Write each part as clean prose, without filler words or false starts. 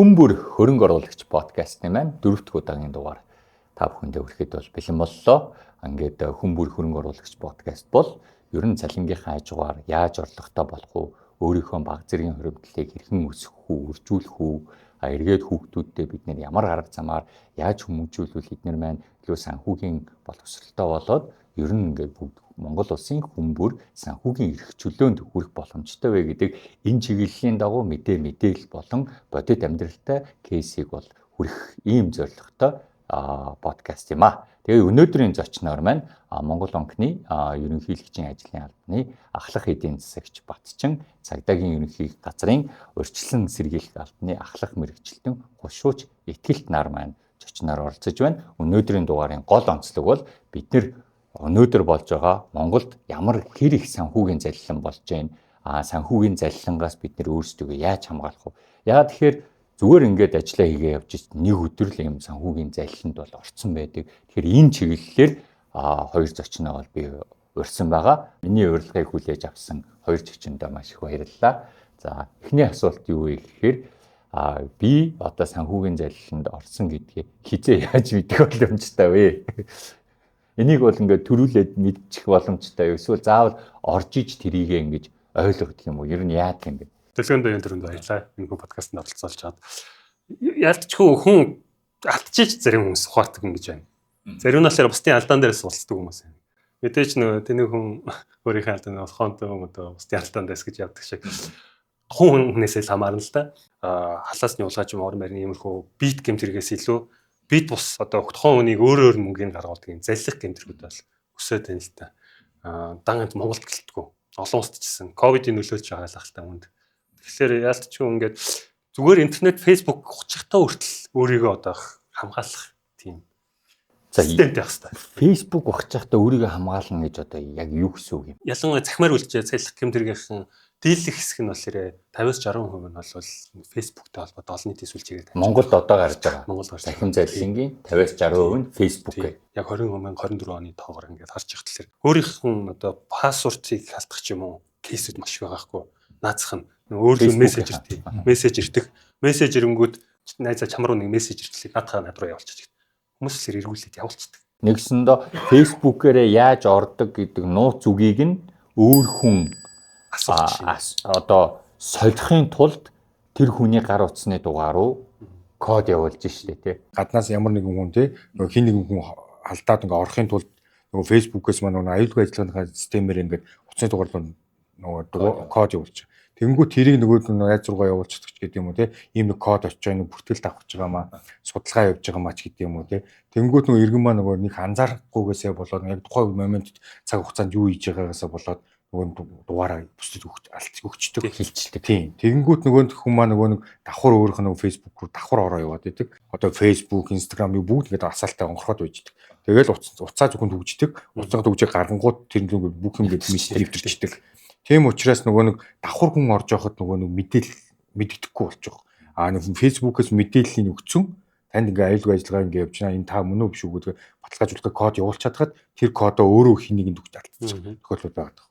Хүн бүр хөрөнгө оруулагч подкастны маань 4 дахь удаагийн дугаар та бүхэндээ хүрэхэд бол бэлэн боллоо. Ингээд хүн бүр хөрөнгө оруулагч подкаст бол ер нь цалингийнхаа хажуугаар яаж орлоготой болох вэ? Өөрийнхөө баг зэргийн хоригдлыг хэрхэн өсгөх үү, үржүүлэх үү? Эргээд хүүхдүүдтэй бид нэр ямар арга замаар яаж хүмүүжүүлвэл эдгээр маань илүү санхүүгийн боловсролтой болоод ер нь ингээд бүгд Монгол улсын хүн бүр санхүүгийн эрх чөлөөнд хүрэх боломжтой вэ гэдэг энэ чиглэлийн дагуу мэдээлэл болон бодит амьдралтай кейсийг бол хүрэх ийм зорилготой подкаст юм аа. Тэгээ өнөөдрийн зочноор маань Монгол банкны ерөнхийлөгчийн ажлын албаны ахлах эдийн засагч Батчин, цагдаагийн ерөнхий газрын урьдчилан сэргийлэх албаны ахлах мэргэжилтэн Хушууч Итгэлт нар маань зочноор оролцож байна. Өнөөдрийн дугаарын гол онцлог бол бид нэр өнөөдөр болж байгаа Монголд ямар хэр их санхүүгийн залилан болж байна. Санхүүгийн залилангаас бид нэр өөрсдөө яаж хамгаалах вэ? Яагаад тэгэхээр зүгээр ингээд ажиллаа хийгээ явж нэг өдөр л юм санхүүгийн залиланд бол орцсон байдаг. Тэгэхээр энэ чиглэлээр хоёр зочноо бол би урьсан байгаа. Миний урилгыг хүлээж авсан хоёр зочиндоо маш их баярлалаа. За эхний асуулт юу вэ гэхээр би одоо санхүүгийн залиланд орсон гэдгийг хизээ яаж мэдэх боломжтой вэ? Энийг бол ингээд төрүүлээд мэдчих боломжтой юу? Эсвэл заавал орж иж тэрийгээ ингэж ойлгох юм уу? Ер нь яадаг юм бэ? Дэлгэн дэйн төрөнд баярлаа. Энэ подкастт оролцуулж чад. Ялцчихгүй хүн алдчих зарим хүмүүс ухаардаг юм гэж байна. Заримнасаар бусдын алдаан дээрээс уулздаг хүмүүс байна. Мэдээж нөгөө тэний хүн өөрийнхөө алдааны болохоонтой одоо бусдын алдаан дээрээс гэж явдаг шиг. Хүнээсээ хамаарна л да. Халаасны улгааж юм ор марийн иймэрхүү бит гэмтэргээс илүү бит бус одоо тухайн хүнийг өөр мөнгөний гаргадаг юм заллих гэмтэргүүд бол өсөөд байна л да. Данганд Монголд гэлтгүү. Олон улсад ч гэсэн ковидын нөлөөлж байгаа л ахaltaа хүнд. Тэгэхээр яалтчгүй ингээд зүгээр интернет, фейсбુક ухчихтаа хүртэл өөрийгөө одоо хамгаалах тийм системтэй байх хэрэгтэй. Фейсбુક ухчихтаа өөрийгөө хамгаална гэж одоо яг юу гэсэн үг юм? Ялангуяа захимаар үлжээ цайлах гэмтэргийнхэн дийлэх хэсэг нь бол 50-60% нь бол фейсбુકтэй холбоотой олон нийтийн сүлжээгээр Монголд одоо гарч байгаа. Монголд гарч захим залилангийн 50-60% нь фейсбુક. Яг 2024 оны тоогоор ингээд харж байгаа тэгэхээр өөрийнх нь одоо пассвортыг халтах ч юм уу кейсүүд маш их байгаа хгүй. Наацх нь өөрөөр мессеж ирдэг. Мессеж ирэнгүүт найзаа чам руу нэг мессеж ирчлээ. Над руу явуулчих. Хүмүүс л эргүүлээд явуулчихдаг. Нэгсэндээ фейсбુકээрээ яаж ордог гэдэг нууц үгийг нь өөр хүн одоо солихын тулд тэр хүний гар утасны дугаар руу код явуулж штэ тий. Гаднаас ямар нэгэн хүн тий нөгөө хин нэгэн хүн алдаад ингээ орохын тулд нөгөө фейсбુકээс маань нөгөө аюулгүй ажиллагааны системээр ингээ утасны дугаар руу нөгөө код явуулчих. Тэнгүү тэрийг нөгөө найз руугаа явуулчихдаг гэдэг юм уу те ийм нэг код очиж байгаа нэг бүртгэл авах гэж байгаа маа судалгаа явж байгаа маа ч гэдэг юм уу те тэнгүүт нөгөө иргэн маа нөгөө нэг анзаарахгүйгээсээ болоод яг тухайн момент цаг хугацаанд юу хийж байгаагаасаа болоод нөгөө дугаараа бүсэд өгчдөг хилчдэг тийм тэнгүүт нөгөө хүн маа нөгөө нэг давхар өөрөх нь фейсбુક руу давхар ороо яваад идэг одоо фейсбુક инстаграм бүгд ингээд асаалтаа онгорхоод байждаг тэгэл уцаа зөвхөн төгждөг уцаа төгжийг гаргангууд тэр нөгөө бүх юм ингээд мэдэрчдэг. Тийм учраас нөгөө нэг давхар хүн орж явахад нөгөө нэг мэддэхгүй болж байгаа. Нэг фейсбુકээс мэдээллийг өгцөн танд ингээ аюулгүй ажиллагаа ингээ явж байна. Энэ та мөн үү биш үү гэдэг баталгаажуулах код явуулж чадхад тэр кодоо өөрөө хинэгэнд өгч алдчих. Тохиолдол байгаа.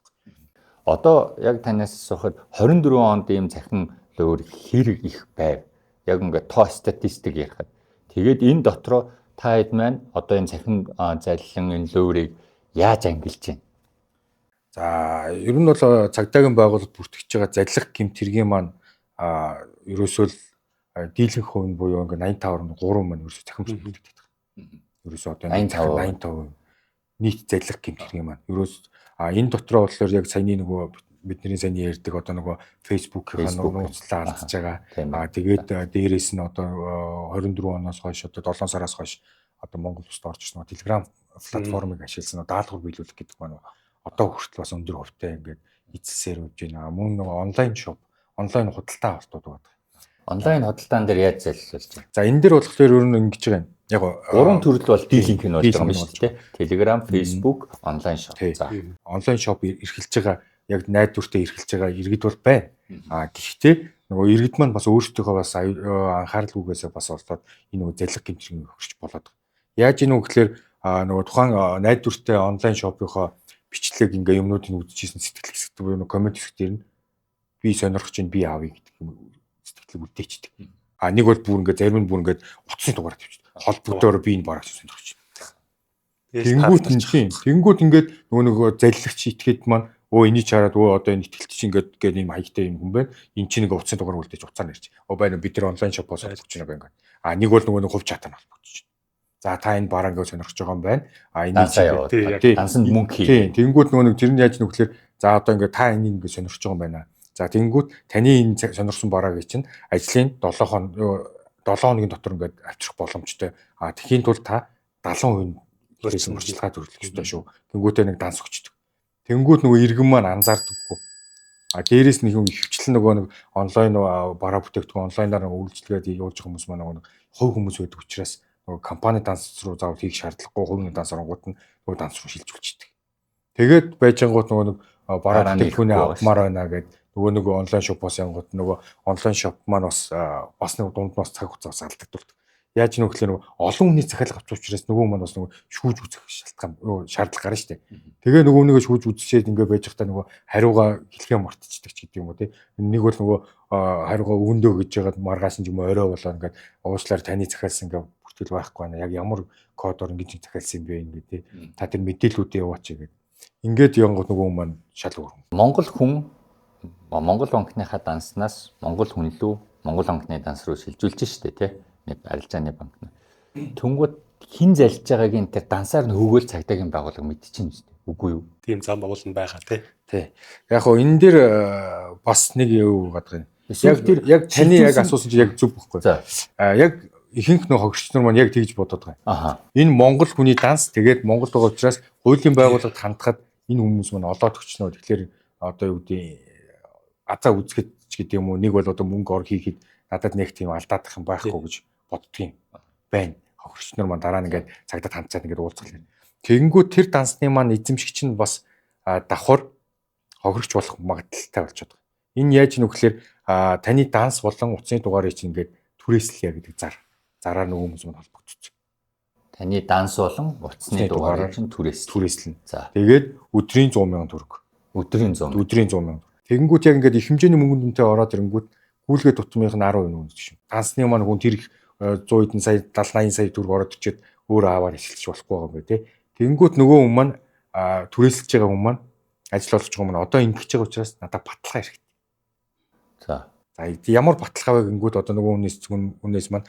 Одоо яг танаас асуухад 24 онд ийм захин лөөр хэрэг их байв. Яг ингээ тоо статистик ярихад. Тэгээд энэ дотроо та хэд маань одоо энэ захин залилан энэ лөөрийг яаж ангилж байна? За ер нь бол цагдаагийн байгууллага бүртгэж байгаа заллах гэмтэргийн маань ерөөсөө л дийлэнх хувь нь буюу ингээ 85.3 маань ерөөсөө захимч бүртгэдэг. Ерөөсөө одоо 85% нийт заллах гэмтэргийн маань ерөөс энэ дотроо болохоор яг саяны нөгөө бидний саяны ярьдаг одоо нөгөө фейсбુકийнхаа нууцлаа алдчихж байгаа. Тэгээд дээрээс нь одоо 24 оноос хойш одоо 7 сараас хойш одоо Монгол улсад орж ирсэн Telegram платформыг ашигласан даалгавар биелүүлэх гэдэг маань одоо хүртэл бас өндөр хувьтай ингээд эзэлсээр үж байна. Мөн нэг онлайн шоп, онлайн худалдаа авалтууд байдаг. Онлайн худалдаан дээр яаж залилуулж байна? За энэ дээр болохоор ер нь ингэж байгаа юм. Яг гурван төрөл бол дийлэнх нь болж байгаа юм шүү дээ. Telegram, Facebook, онлайн шоп. За онлайн шоп эрхэлж байгаа яг найдвартай эрхэлж байгаа иргэд бол байна. Гэхдээ нөгөө иргэд маань бас өөрсдийнхөө бас анхааралгүйгээсээ бас олдоод энэ нөгөө заллах гэмтэрийг өгч болоод байгаа. Яаж ийм үг гэхээр нөгөө тухайн найдвартай онлайн шопынхоо бичлэг ингээ юмнуудыг үзчихсэн сэтгэл хэсэгт буюу коммент хэсэг дээр нь би сонирхож чинь би аавь гэдэг юм сэтгэлийг үлдээчдэг. нэг бол бүр ингээд зарим нь бүр ингээд утасны дугаар тавьчих. Холбогдоор би энэ бараг сонирхож байна. Тэнгүүд ингээд нөгөө залилагч итгээд маань энийг чараад одоо энэ итгэлч ингээд ийм хаягтай юм хүн байна. Энд чинь нэг утасны дугаар үлдээж уцаар нэрч. Байна бид нар онлайн шопоос олж байгаа ингээд. Нэг бол нөгөө хувь чатаар холбогдож байна. За та энэ бараа ингээд сонирхож байгаа юм байна. Энийг дансанд мөнгө хий. Тэнгүүд нөгөө тэр нь яаж нөхлөөр за одоо ингээд та энийг ингээд сонирхож байгаа юм байна. За тэнгүүд таны энэ сонирхсон барааг чинь ажлын 7 хоногийн дотор ингээд авчрах боломжтой. Тэхийн тулд та 70% хэрэгсэн урьдчилгаа төрүүлэх ёстой шүү. Тэнгүүтээ нэг данс өгчдөг. Тэнгүүд нөгөө иргэн маань анзаардаггүй. Дээрээс нэг юм хөвчлэн нөгөө нэг онлайн бараа бүтээгдэхүүн онлайнаар үйлчлэгээд явуулж байгаа хүмүүс маань нөгөө хувь хүмүүс байдаг учраас нөгөө компани данс руу заавал хийх шаардлагагүй хувийн данс орнгууд нь нөгөө данс руу шилжүүлчихдэг. Тэгээд байжангууд нөгөө нэг бараа бүтээгдэхүүнээ авмаар байна гэдэг нөгөө онлайн шопоос янгууд нөгөө онлайн шоп маань бас нэг дунд нь цаг хугацаа алдагддаг. Яаж нөхлөө нөгөө олон хүний захиалга авч учраас нөгөө маань бас нөгөө шүүж үзэх шаардлага гарна шүү дээ. Тэгээ нөгөө нэг шүүж үзчихээд ингээ байж захта нөгөө хариугаа хэлхээ мартчихдаг ч гэдэг юм уу тий. Нэг бол нөгөө хариугаа өгөндөө гэж яагаад маргааш нь юм орой болоо ингээ уучлаар таны захиалсан ингээ бүртгэл байхгүй байна. Яг ямар кодоор ингэж захиалсан юм бэ ингээ тий. Та тэр мэдээллүүдээ яваач гэдэг. Ингээд янгууд нөгөө маань шал өөр. Монгол банкныхаа данснаас Монгол хүн лүү Монгол банкны данс руу шилжүүлж штэ тий. Нэг арилжааны банк нь. Тэнгүүд хин залж байгаагийн тэр дансаар нь хөвгөл цагдаагийн байгууллага мэдчихэв шүү дээ. Үгүй юу? Тийм зам байгуулна байгаа тий. Яг хоо энэ дээр бас нэг юу гадаг юм. Яг таны яг асуусан чи яг зөв байхгүй. Яг ихэнх нөх хогшч нар маань яг тэгж бодоод байгаа. Энэ Монгол хүний данс тэгээд Монгол байгаа учраас хуулийн байгууллагад хандхад энэ хүмүүс маань олоод өгчнөө. Тэгэхээр одоо юу гэдэг азаа үзэхэд ч гэдэг юм уу нэг бол одоо мөнгө ор хийхэд надад нэг тийм алдаадах юм байхгүй гэж боддгийн байна. Хохирч нар маань дараа нь ингээд цагдаад хандцаад ингээд уулзгал. Тэгэнгүүт тэр дансны маань эзэмшигч нь бас давхар хохирч болох магадaltaй болчиход байгаа. Энэ яаж нөхлөөр таны данс болон утасны дугаарыг чинь ингээд түрээслэе гэдэг зараар нөгөө хүмүүс маань холбогдчих. Таны данс болон утасны дугаарыг чинь түрээслэнэ. За. Тэгээд өдрийн 100,000 төгрөг. Өдрийн 100,000. Тэгэнгүүт яг ингээд их хэмжээний мөнгөнд үнэтэй ороод ирэнгүүт гүйлгээ тутмынх нь 10% үнэ гэж. Дансны маань хүн тэр 100 хэдэн сая 70 80 сая төгрөг ороод ичээд өөрөө аваар эхэлчих болохгүй байгаа юм байна тий. Тэгэнгүүт нөгөө хүн маань түрээсэлж байгаа хүн маань ажил олгож байгаа хүн одоо ингэж байгаа учраас надад баталгаа хэрэгтэй. За ямар баталгаа вэ гингүүд одоо нөгөө хүнээс маань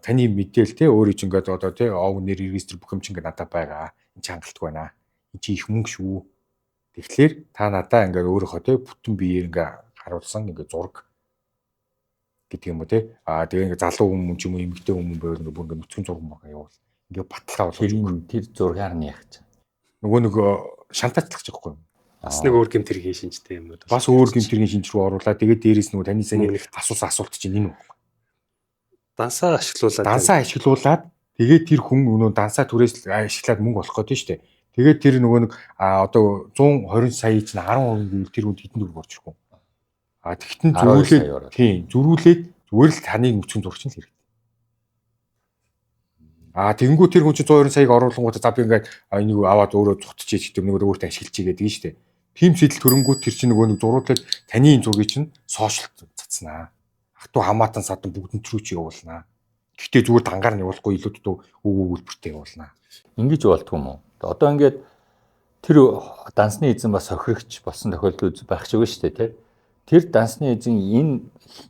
таны мэдээл тий өөрөө ч ингээд одоо тий ов нэр регистр бүх юм чинь ингээд надад байгаа. Энд чи хангалтгүй байна. Энд чи их мөнгө шүү. Тэгэхээр та надаа ингээд өөрөөхөө тий бүтэн биеэр ингээд харуулсан ингээд зураг гэдэг юм уу тий. Тэгээ ингээд залуу хүмүүс ч юм уу эмэгтэй хүмүүс байвал бүр ингээд нүцгэн зураг мага явуул. Ингээд баталгаа болгож тэр зургаар нь яах гэж. Нөгөө шантаачлах гэж байхгүй юм. Бас нэг өөр гэмтэргийн шинжтэй юм уу? Бас өөр гэмтэргийн шинж рүү оруулаад тэгээд дээрээс нөгөө таны сайн асуулт чинь энэ үү? Дансаа ашиглуулад тэгээд тэр хүн нөгөө дансаа түрээс ашиглаад мөнгө олох гэдэг нь шүү дээ. Тэгээд тэр нөгөө нэг одоо 120 сая чинь 10% тэр хүнд хэдэн төгрөг орж ирэх вэ? Тэгтэн зөрүүлээд зүгээр л таны нүцгэн зурч нь л хэрэгтэй. Тэгэнгүү тэр хүн чинь 120 саяг оруулангуудаа за би ингээд энийг аваад өөрөө цуцчихээ гэдэг нөгөө өөртөө ашиглаж гэдэг нь шүү дээ. Тим сэтэл хөрөнгүүд тэр чинь нөгөө нэг зуруудлаад таны энэ зургийг чинь сошиалд цацнаа. Хатуу хамаатан садан бүгдэн рүү чи явуулнаа. Гэхдээ зүгээр дангаар нь явуулахгүй илүү дүү өгүүлбэртэй явуулнаа. Ингэж болдгоо юм уу? Одоо ингээд тэр дансны эзэн бас хохирогч болсон тохиолдол байх шиг шүү дээ тий. Тэр дансны эзэн энэ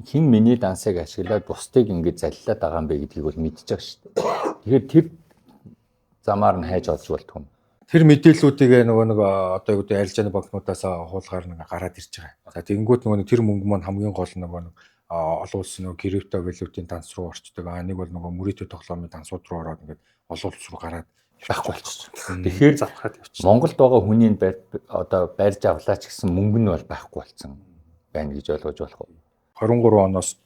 хин миний дансыг ашиглаад бусдыг ингэж заллаад байгаа юм бэ гэдгийг бол мэдчихэж шүү дээ. Тэгэхээр тэр замаар нь хайж олж болдгоо юм. Тэр мэдээллүүдийг нөгөө одоо юу гэдэг арилжааны банкнуудаас хуулгаар нэг гараад ирж байгаа. За тэгэнгүүт нөгөө тэр мөнгө маань хамгийн гол нөгөө олон улсын нөгөө крипто валютын данс руу орчдөг. Нэг бол нөгөө мөрөөдө тоглоомын дансууд руу ороод ингээд олон улс руу гараад байхгүй болчихсон. Тэгэхээр завхаад явчихсан. Монголд байгаа хүний одоо барьж авлаа ч гэсэн мөнгө нь бол байхгүй болсон байна гэж ойлгож болох уу? 23 оноос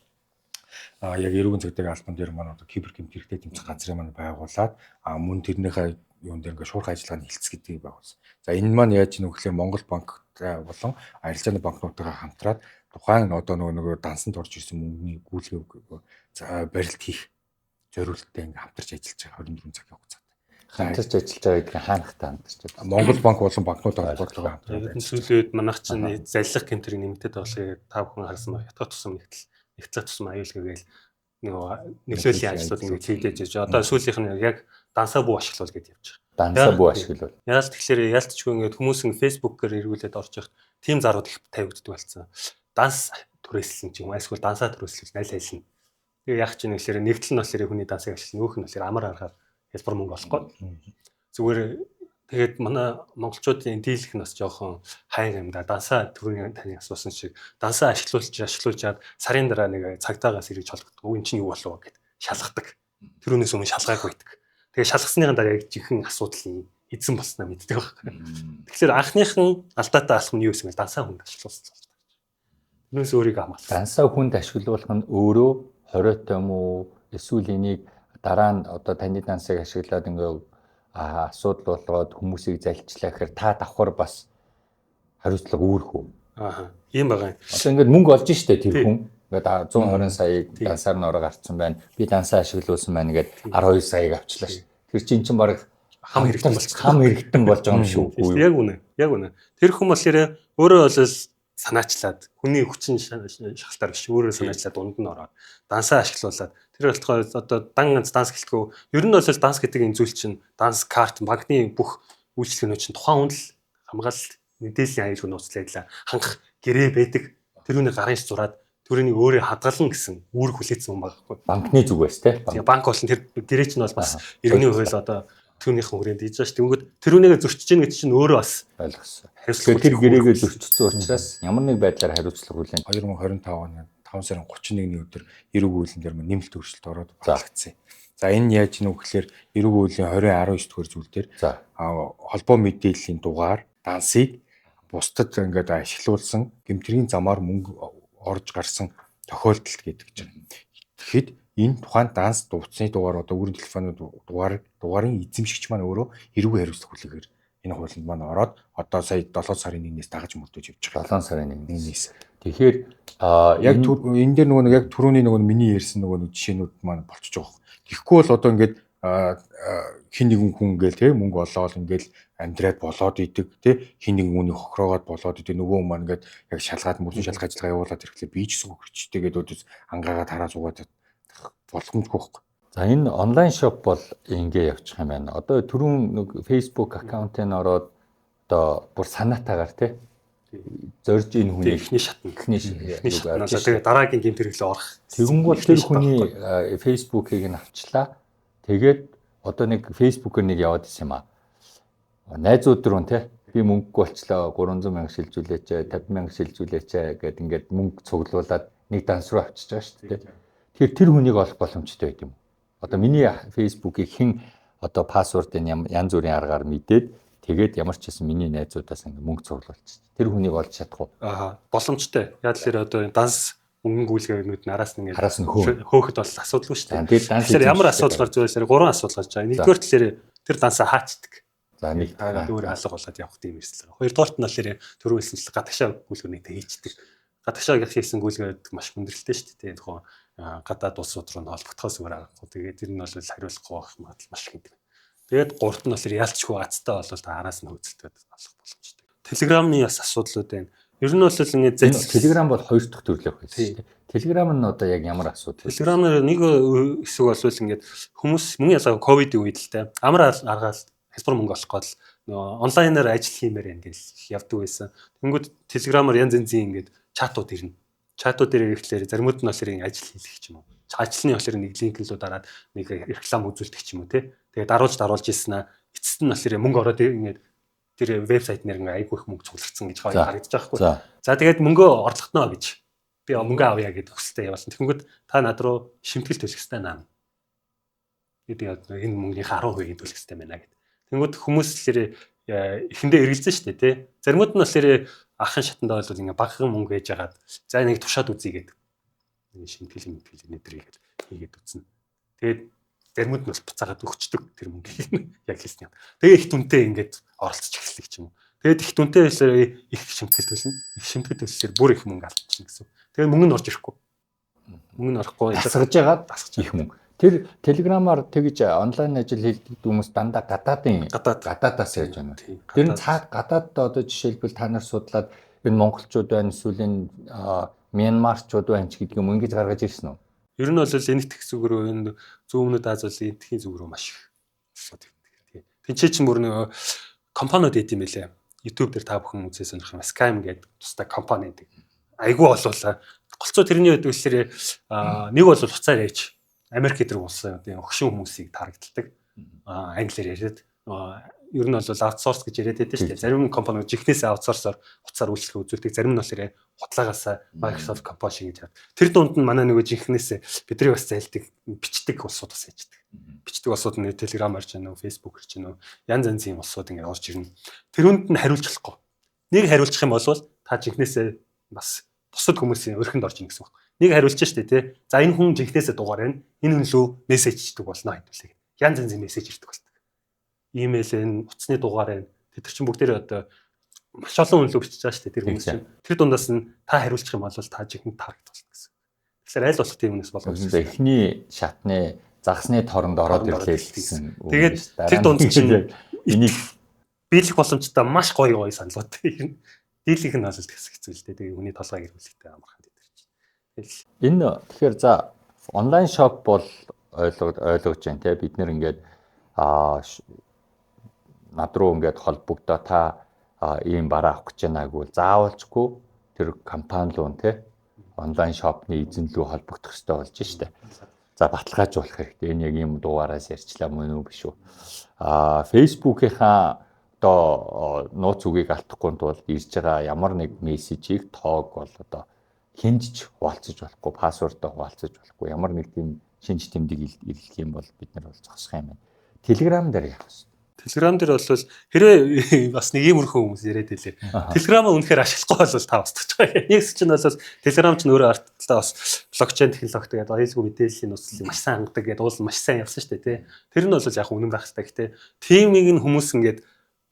яг эрүүгийн цагдаагийн албан дээр маань одоо кибер гэмтэрхтэй тэмцэх газрын маань байгуулад мөн тэрнийхээ юунд ингээд шуурхай ажиллагааны хилцс гэдгийг байгуулсан. За энэ маань яаж нөхлөө Монгол банк болон арилжааны банкнуудаараа хамтраад тухайн одоо нөгөө дансанд орж ирсэн мөнгөний гүйлгээ барилт хийх зорилттой ингээд хамтарч ажиллаж байгаа 24 цагийн хугацаанд. Хамтарч ажиллаж байгаа гэдэг хаанахтай хамтарч байгаа. Монгол банк болон банкнуудаа холбоотойгоо хамтраад. Сүүлээд манайх чинь заллах гэмтрийг нэмэгдээд болохыг та бүхэн харсан ба ятгах тусам нэгтлээ тусам аюулгүй гээл нөлөөллийн ажлууд ингээд хийгдэж байж. Одоо сүүлийнх нь яг дансаа буу ашиглуул гэж явж байгаа. Дансаа буу ашиглуул. Яаж тэгэхээр ялцчгүй ингээд хүмүүс ин фэйсбүүкээр эргүүлээд орж явах тийм зарууд их тавигддаг болсон. Данс түрээслэн ч юм уу эсвэл дансаа түрээслэл аль аль нь. Тэгээ яг ч нэглэр нэгдэл нь болохоор хүний дансыг ашиглана, нөөх нь болохоор амар аргаар хэлбэр мөнгө олохгүй. Зүгээр тэгээд манай монголчуудын дийлэх нь бас жоохон хайр юм да. Дансаа түрүүний таны асуусан шиг дансаа ашиглуулчаад сарын дараа нэг цагтаагаас ирж холбогддог. Үн чинь юу болов гэд шалгадаг. Тэрүүнээс өмнө шалгаагүй байдаг. Тэгээ шалгасныхан дараа яг жинхэнэ асуудлын эзэн болсноо мэддэг байхгүй. Тэгэхээр анхныхан алдаатай алах нь юу гэсэн бэ? Дансаа хүнд ашиглуулсан. Тэрнээс өөрийгөө хамгаалах. Дансаа хүнд ашиглуулах нь өөрөө хориотой юм уу? Эсвэл энийг дараа нь одоо таны дансыг ашиглаад ингээ асуудал болгоод хүмүүсийг залчлаа гэхээр та давхар бас хариуцлага үүрэх үү? Ийм байгаа юм. Одоо ингээд мөнгө олж штэ тэр хүн. Ингээд 120 саяыг дансаар нь ороо гарцсан байна. Би дансаа ашиглуулсан байна гэдэг 12 саяыг авчлаа ш. Тэр чинь баг хам хэрэгтэн болж байгаа юм шүү. Яг үнэ. Яг үнэ. Тэр хүн болохоор өөрөө бол санаачлаад хүний хүчин шахалтаар биш өөрөө санаачлаад дунд нь ороод дансаа ашиглуулад тэр болтгоо одоо дан данс гэлтгөө ер нь бол данс гэдэг энэ зүйл чинь данс карт банкны бүх үйлчлэгнүүд чинь тухайн хүнд л хамгаалалт мэдээллийн аюулгүй нууцлалаа хангах гэрээ байдаг тэрүүний гарын зураад тэрүүний өөрөө хадгална гэсэн үүрэг хүлээсэн юм байхгүй банкны зүг байс те банк болон тэр гэрээ чинь бол бас иргэний хуулиас одоо түүнийхэн хүрээнд ийж байгаа шүү. Тэнгүүд тэрүүнийгээ зөрчиж гэнэ гэдэг чинь өөрөө бас ойлгосон. Тэр гэрээгээ зөрчсөн учраас ямар нэг байдлаар хариуцлага хүлээн 2025 оны 5 сарын 31-ний өдөр эрүүг үйлэн дээр нэмэлт өөрчлөлт ороод багцсан. За энэ яаж нүү гэхээр эрүүг үйлийн 2019 дугаар зүйл дээр холбоо мэдээллийн дугаар дансыг бусдад ингээд ашиглуулсан гэмтрийн замаар мөнгө орж гарсан тохиолдолд гэдэг чинь. Тэгэхэд энэ тухайн данс дууцны дугаар одоо өөрийн телефоны дугаарын эзэмшигч маань өөрөө эрүүг хариуцлага хүлээгээр энэ хуулинд маань ороод одоо сая 7 сарын 1-ээс дагаж мөрдөж явж байгаа. 7 сарын 1-ээс. Тэгэхээр яг энэ дээр нөгөө яг түрүүний нөгөө миний ярьсан нөгөө жишээнүүд маань болчихж байгаа. Тэгэхгүй бол одоо ингээд хин нэгэн хүн гээл те мөнгө олоод ингээл амьдраад болоод идэг те хин нэгэн хүний хохроогоод болоод идэг нөгөө хүн маань ингээд яг шалгаад мөрсөн шалгах ажиллагаа явуулаад ирэхлээр би ч сөхөрчтэй гэдэг ангаагаад хараа суугаад боломжгүй байхгүй. За энэ онлайн шоп бол ингэ явчих юм байна. Одоо түрүүн нэг Facebook аккаунтын ороод одоо бүр санаатаагаар те зорж энэ хүний ихний шатнд тэгээ дараагийн гэмт хэрэглээ орох. Тэгэнгүүт тэр хүний Facebook-ыг нь авчлаа. Тэгээд одоо нэг Facebook-ээр нэг яваад исэн юм аа. Найзууд руу те би мөнгөгүй болчлоо 300 мянга шилжүүлээч 50 мянга шилжүүлээч гэд ингээд мөнгө цуглуулад нэг данс руу авчиж байгаа шүү дээ. Тэр хүнийг олох боломжтой байт юм. Одоо миний Facebook-ийг хэн одоо пассвордын янз бүрийн аргаар мэдээд тэгээд ямар ч хэсэн миний найзуудаас ингэ мөнгө цуглуулчих. Тэр хүнийг олж чадах уу? Боломжтой. Яг л тэр одоо данс мөнгө гүйлгээнүүд нь араас нь хөөхд бол асуудалгүй шүү дээ. Тэгэхээр ямар асуудал гарч байгаасаар 3 асуудал гарч байгаа. Нэгдүгээр талаар тэр дансаа хаачдаг. За нэг өөр алга болоод явах тийм эрсдэл. Хоёрдугаарт нь болохоор төрүүлсэн чил гадагшаа гүйлгүүнийтэй хийчдэг. Гадагшаа хийсэн гүйлгээд маш хүндрэлтэй шүү дээ. Тэгэхээр гадаад улсууд руу холбогдохоос өөр аргагүй. Тэгээд тэр нь бол хариулахгүй байх магадлал маш их гэдэг. Тэгээд гуравт нь болохоор ялцчгүй азтай бол араас нь хөөцөлтөд болох боломжтой. Телеграмны бас асуудлууд байна. Ер нь бол ингэ Telegram бол хоёр дахь төрлөх байсан шүү дээ. Telegram нь одоо яг ямар асуудал? Telegram-аар нэг хэсэг бол ингээд хүмүүс мөнгө ялгаа ковидын үед л те амар аргаал хэлбэр мөнгө олох гол онлайнаар ажил хиймээр байна гэж явдаг байсан. Тэнгүүд Telegram-аар янз янзын ингээд чатууд ирнэ. Чатууд дээр ирэхлээр заримуд нь болохоор ажил хийх ч юм уу. Ажлын болохоор нэг линк лөө дараад нэг реклам үзүүлдэг ч юм уу те. Тэгээд даруулж ийсэн аа эцэст нь болохоор мөнгө ороод ингээд тэр вебсайт нэр ингээ айгүй их мөнгө цугларсан гэж харагдаж байгаа хгүй. За тэгээд мөнгөө орлоготноо гэж би мөнгө авъя гэдэг хүсэлтэй явуулсан. Тэгэнгүүт та над руу шимтгэл төлөх хэрэгтэй наа. Тэгээд энэ мөнгөнийхээ 10% төлөх хэрэгтэй байна гэдэг. Тэгэнгүүт хүмүүс л эхэндээ эргэлзэн шүү дээ тий. Заримуд нь болохоор ахын шатандаа бол ингээ багахан мөнгө ээж агаад за нэг тушаад үзье гэдэг. Нэг шимтгэл нэтрийг хийгээд үзнэ. Тэгээд заримуд нь бол буцаагаад өгчдөг тэр мөнгөийг яг хэлсэн юм. Тэгээ их түнтэй ингээд оролцож эхэлдэг ч юм уу. Тэгээд их түнтэй байсаар их шимтгэл төлнө. Их шимтгэл төлсөөр бүр их мөнгө алдчихна гэсэн. Тэгээд мөнгө нь орж ирэхгүй. Мөнгө нь орохгүй асгаж ягаад их мөнгө. Тэр Telegram-аар тэгж онлайн ажил хийдэг хүмүүс дандаа гадаадаас яаж байна. Тэр нь цаад гадаадд одоо жишээлбэл та нар судлаад энэ монголчууд байна эсвэл энэ Мянмарчууд байна ч гэдэг юм ингэж гаргаж ирсэн үү? Ер нь бол энэ тэх зүг рүү энэ зүүмнүүд Аз улсын эдхийн зүг рүү маш их асуудаг. Тинчээ чинь бүр нөгөө компаниуд эд юм байлээ. YouTube дээр та бүхэн үзээ сонирх юм. Scam гэдэг тустай компани гэдэг. Айгүй болвол голцоо тэрний үед үлсэрээ нэг бол хуцаар ээж Америк гэдэг улсын өгшин хүмүүсийг тарагддаг. Англиар яриад ер нь бол аутсорс гэж яриад байдаг шүү дээ. Зарим компаниуд жихнээс аутсорсоор хуцаар үйлчлэг үзүүлдэг. Зарим нь болохоор хутлаагаас Microsoft компани шиг гэж. Тэр дунд нь манай нөгөө жихнээс бидний бас зайлдаг бичдэг улсууд бас яждаг. Бичдэг улсууд нь Telegram-аар ч нөө Facebook-ээр ч нөө янз янзын улсууд ингэ орж ирнэ. Тэрүүнд нь хариулж болохгүй. Нэг хариулчих юм бол та жихнээсээ бас бусад хүмүүсийн өрхөнд орж ийн гэсэн үг. Нэг хариулж штэ тий. За энэ хүн жихнээсээ дугаар байна. Энэ хүн лөө мессеж ичдэг болно хэвлээ. Янз янзын мессеж ирдэг болдог. Имэйл энэ утасны дугаар байна. Тэд нар чинь бүгдээрээ одоо маш олон хүн лөө бичиж байгаа штэ тэр хүмүүс чинь. Тэр дундаас нь та хариулчих юм бол та жихнэд тарагд болно гэсэн. Тэгэхээр аль болох тийм хүнээс болгох гэсэн. Эхний шатны загсны торонд ороод ирлээ гэсэн. Тэгээд тэр дунд чинь энийг биелэх боломжтой маш гоё саналууд ирнэ. Дийлийнх нь асуулт хэсэг хэцүү л дээ. Тэгээ хүний толгойг ирүүлэхтэй амархан дээр чинь. Тэгэл энэ тэгэхээр за онлайн шоп бол ойлгож байна те бид нэр ингээд над руу ингээд холбогдоо та ийм бараа авах гэж байна гэвэл заавалчгүй тэр компани руу те онлайн шопны эзэн рүү холбогдох хэрэгтэй болж штэ. За баталгаажуулах хэрэгтэй. Энэ яг ийм дугаараас ярьчлаа мөн үү биш үү? Facebook-ийнхаа одоо нууц үгийг алдахгүй тулд ирж байгаа ямар нэг мессежийг тоог бол одоо хинжиж хуваалцаж болохгүй, пассвордоо хуваалцаж болохгүй. Ямар нэг тийм шинж тэмдэг ирлэх юм бол бид нар бол зогсох юм байна. Telegram дээр яах вэ? Telegram дээр бол хэрвээ бас нэг иймэрхүү хүмүүс яриад байлээ. Telegram-аа үнэхээр ашиглахгүй бол та устгаж байгаа. Нэгс чинь бол Telegram чинь өөрөө артталтаа бас блокчейн технологи тэгээд аюулгүй мэдээллийн нууцлыг маш сайн хангадаг гэдэг уул маш сайн явсан шүү дээ тий. Тэр нь бол яг үнэн байх хэрэгтэй гэхдээ тиймийг нь хүмүүс ингээд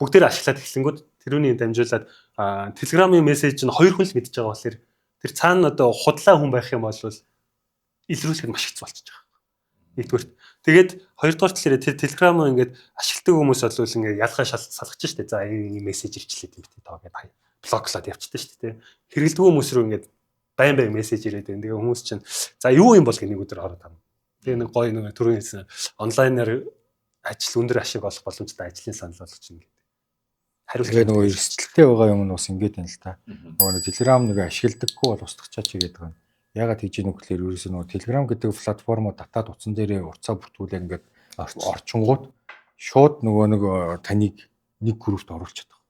бүгдээр ашиглаад эхлэнгүүд тэрүүний дамжуулаад Telegram-ийн мессеж нь хоёр хүн л мэдж байгаа болохоор тэр цаана одоо худлаа хүн байх юм бол илрүүлэхэд маш хэцүү болчихж байгаа. Нэгдүгээр. Тэгээд хоёрдугаар талаараа Telegram-ыг ингээд ашигладаг хүмүүс бол ингээд ялгаа салгаж штэ. За энэ мессеж ирчлээ тийм тоо гэдэг блоклаад явчихдаг штэ тий. Хэрэгэлдэг хүмүүс рүү ингээд байн мессеж ирээд байна. Тэгээ хүмүүс чинь за юу юм бол гэх нэг өдөр ороод байна. Тэгээ нэг гоё нэг түрүүнээс онлайнаар ажил өндөр ашиг олох боломжтой ажлын санал болгож байна гэдэг. Тэгээ нөгөө эрсдэлтэй байгаа юм нь бас ингэж байна л та. Нөгөө Telegram нэг ашигладаггүй бол устгачаач гэдэг байна. Ягаад хийж ийм гэхээр ерөөсөө нөгөө Telegram гэдэг платформоо татаад утсан дээрээ урцаа бүртгүүлээ ингээд орчингууд шууд нөгөө таныг нэг группт оруулж чадах.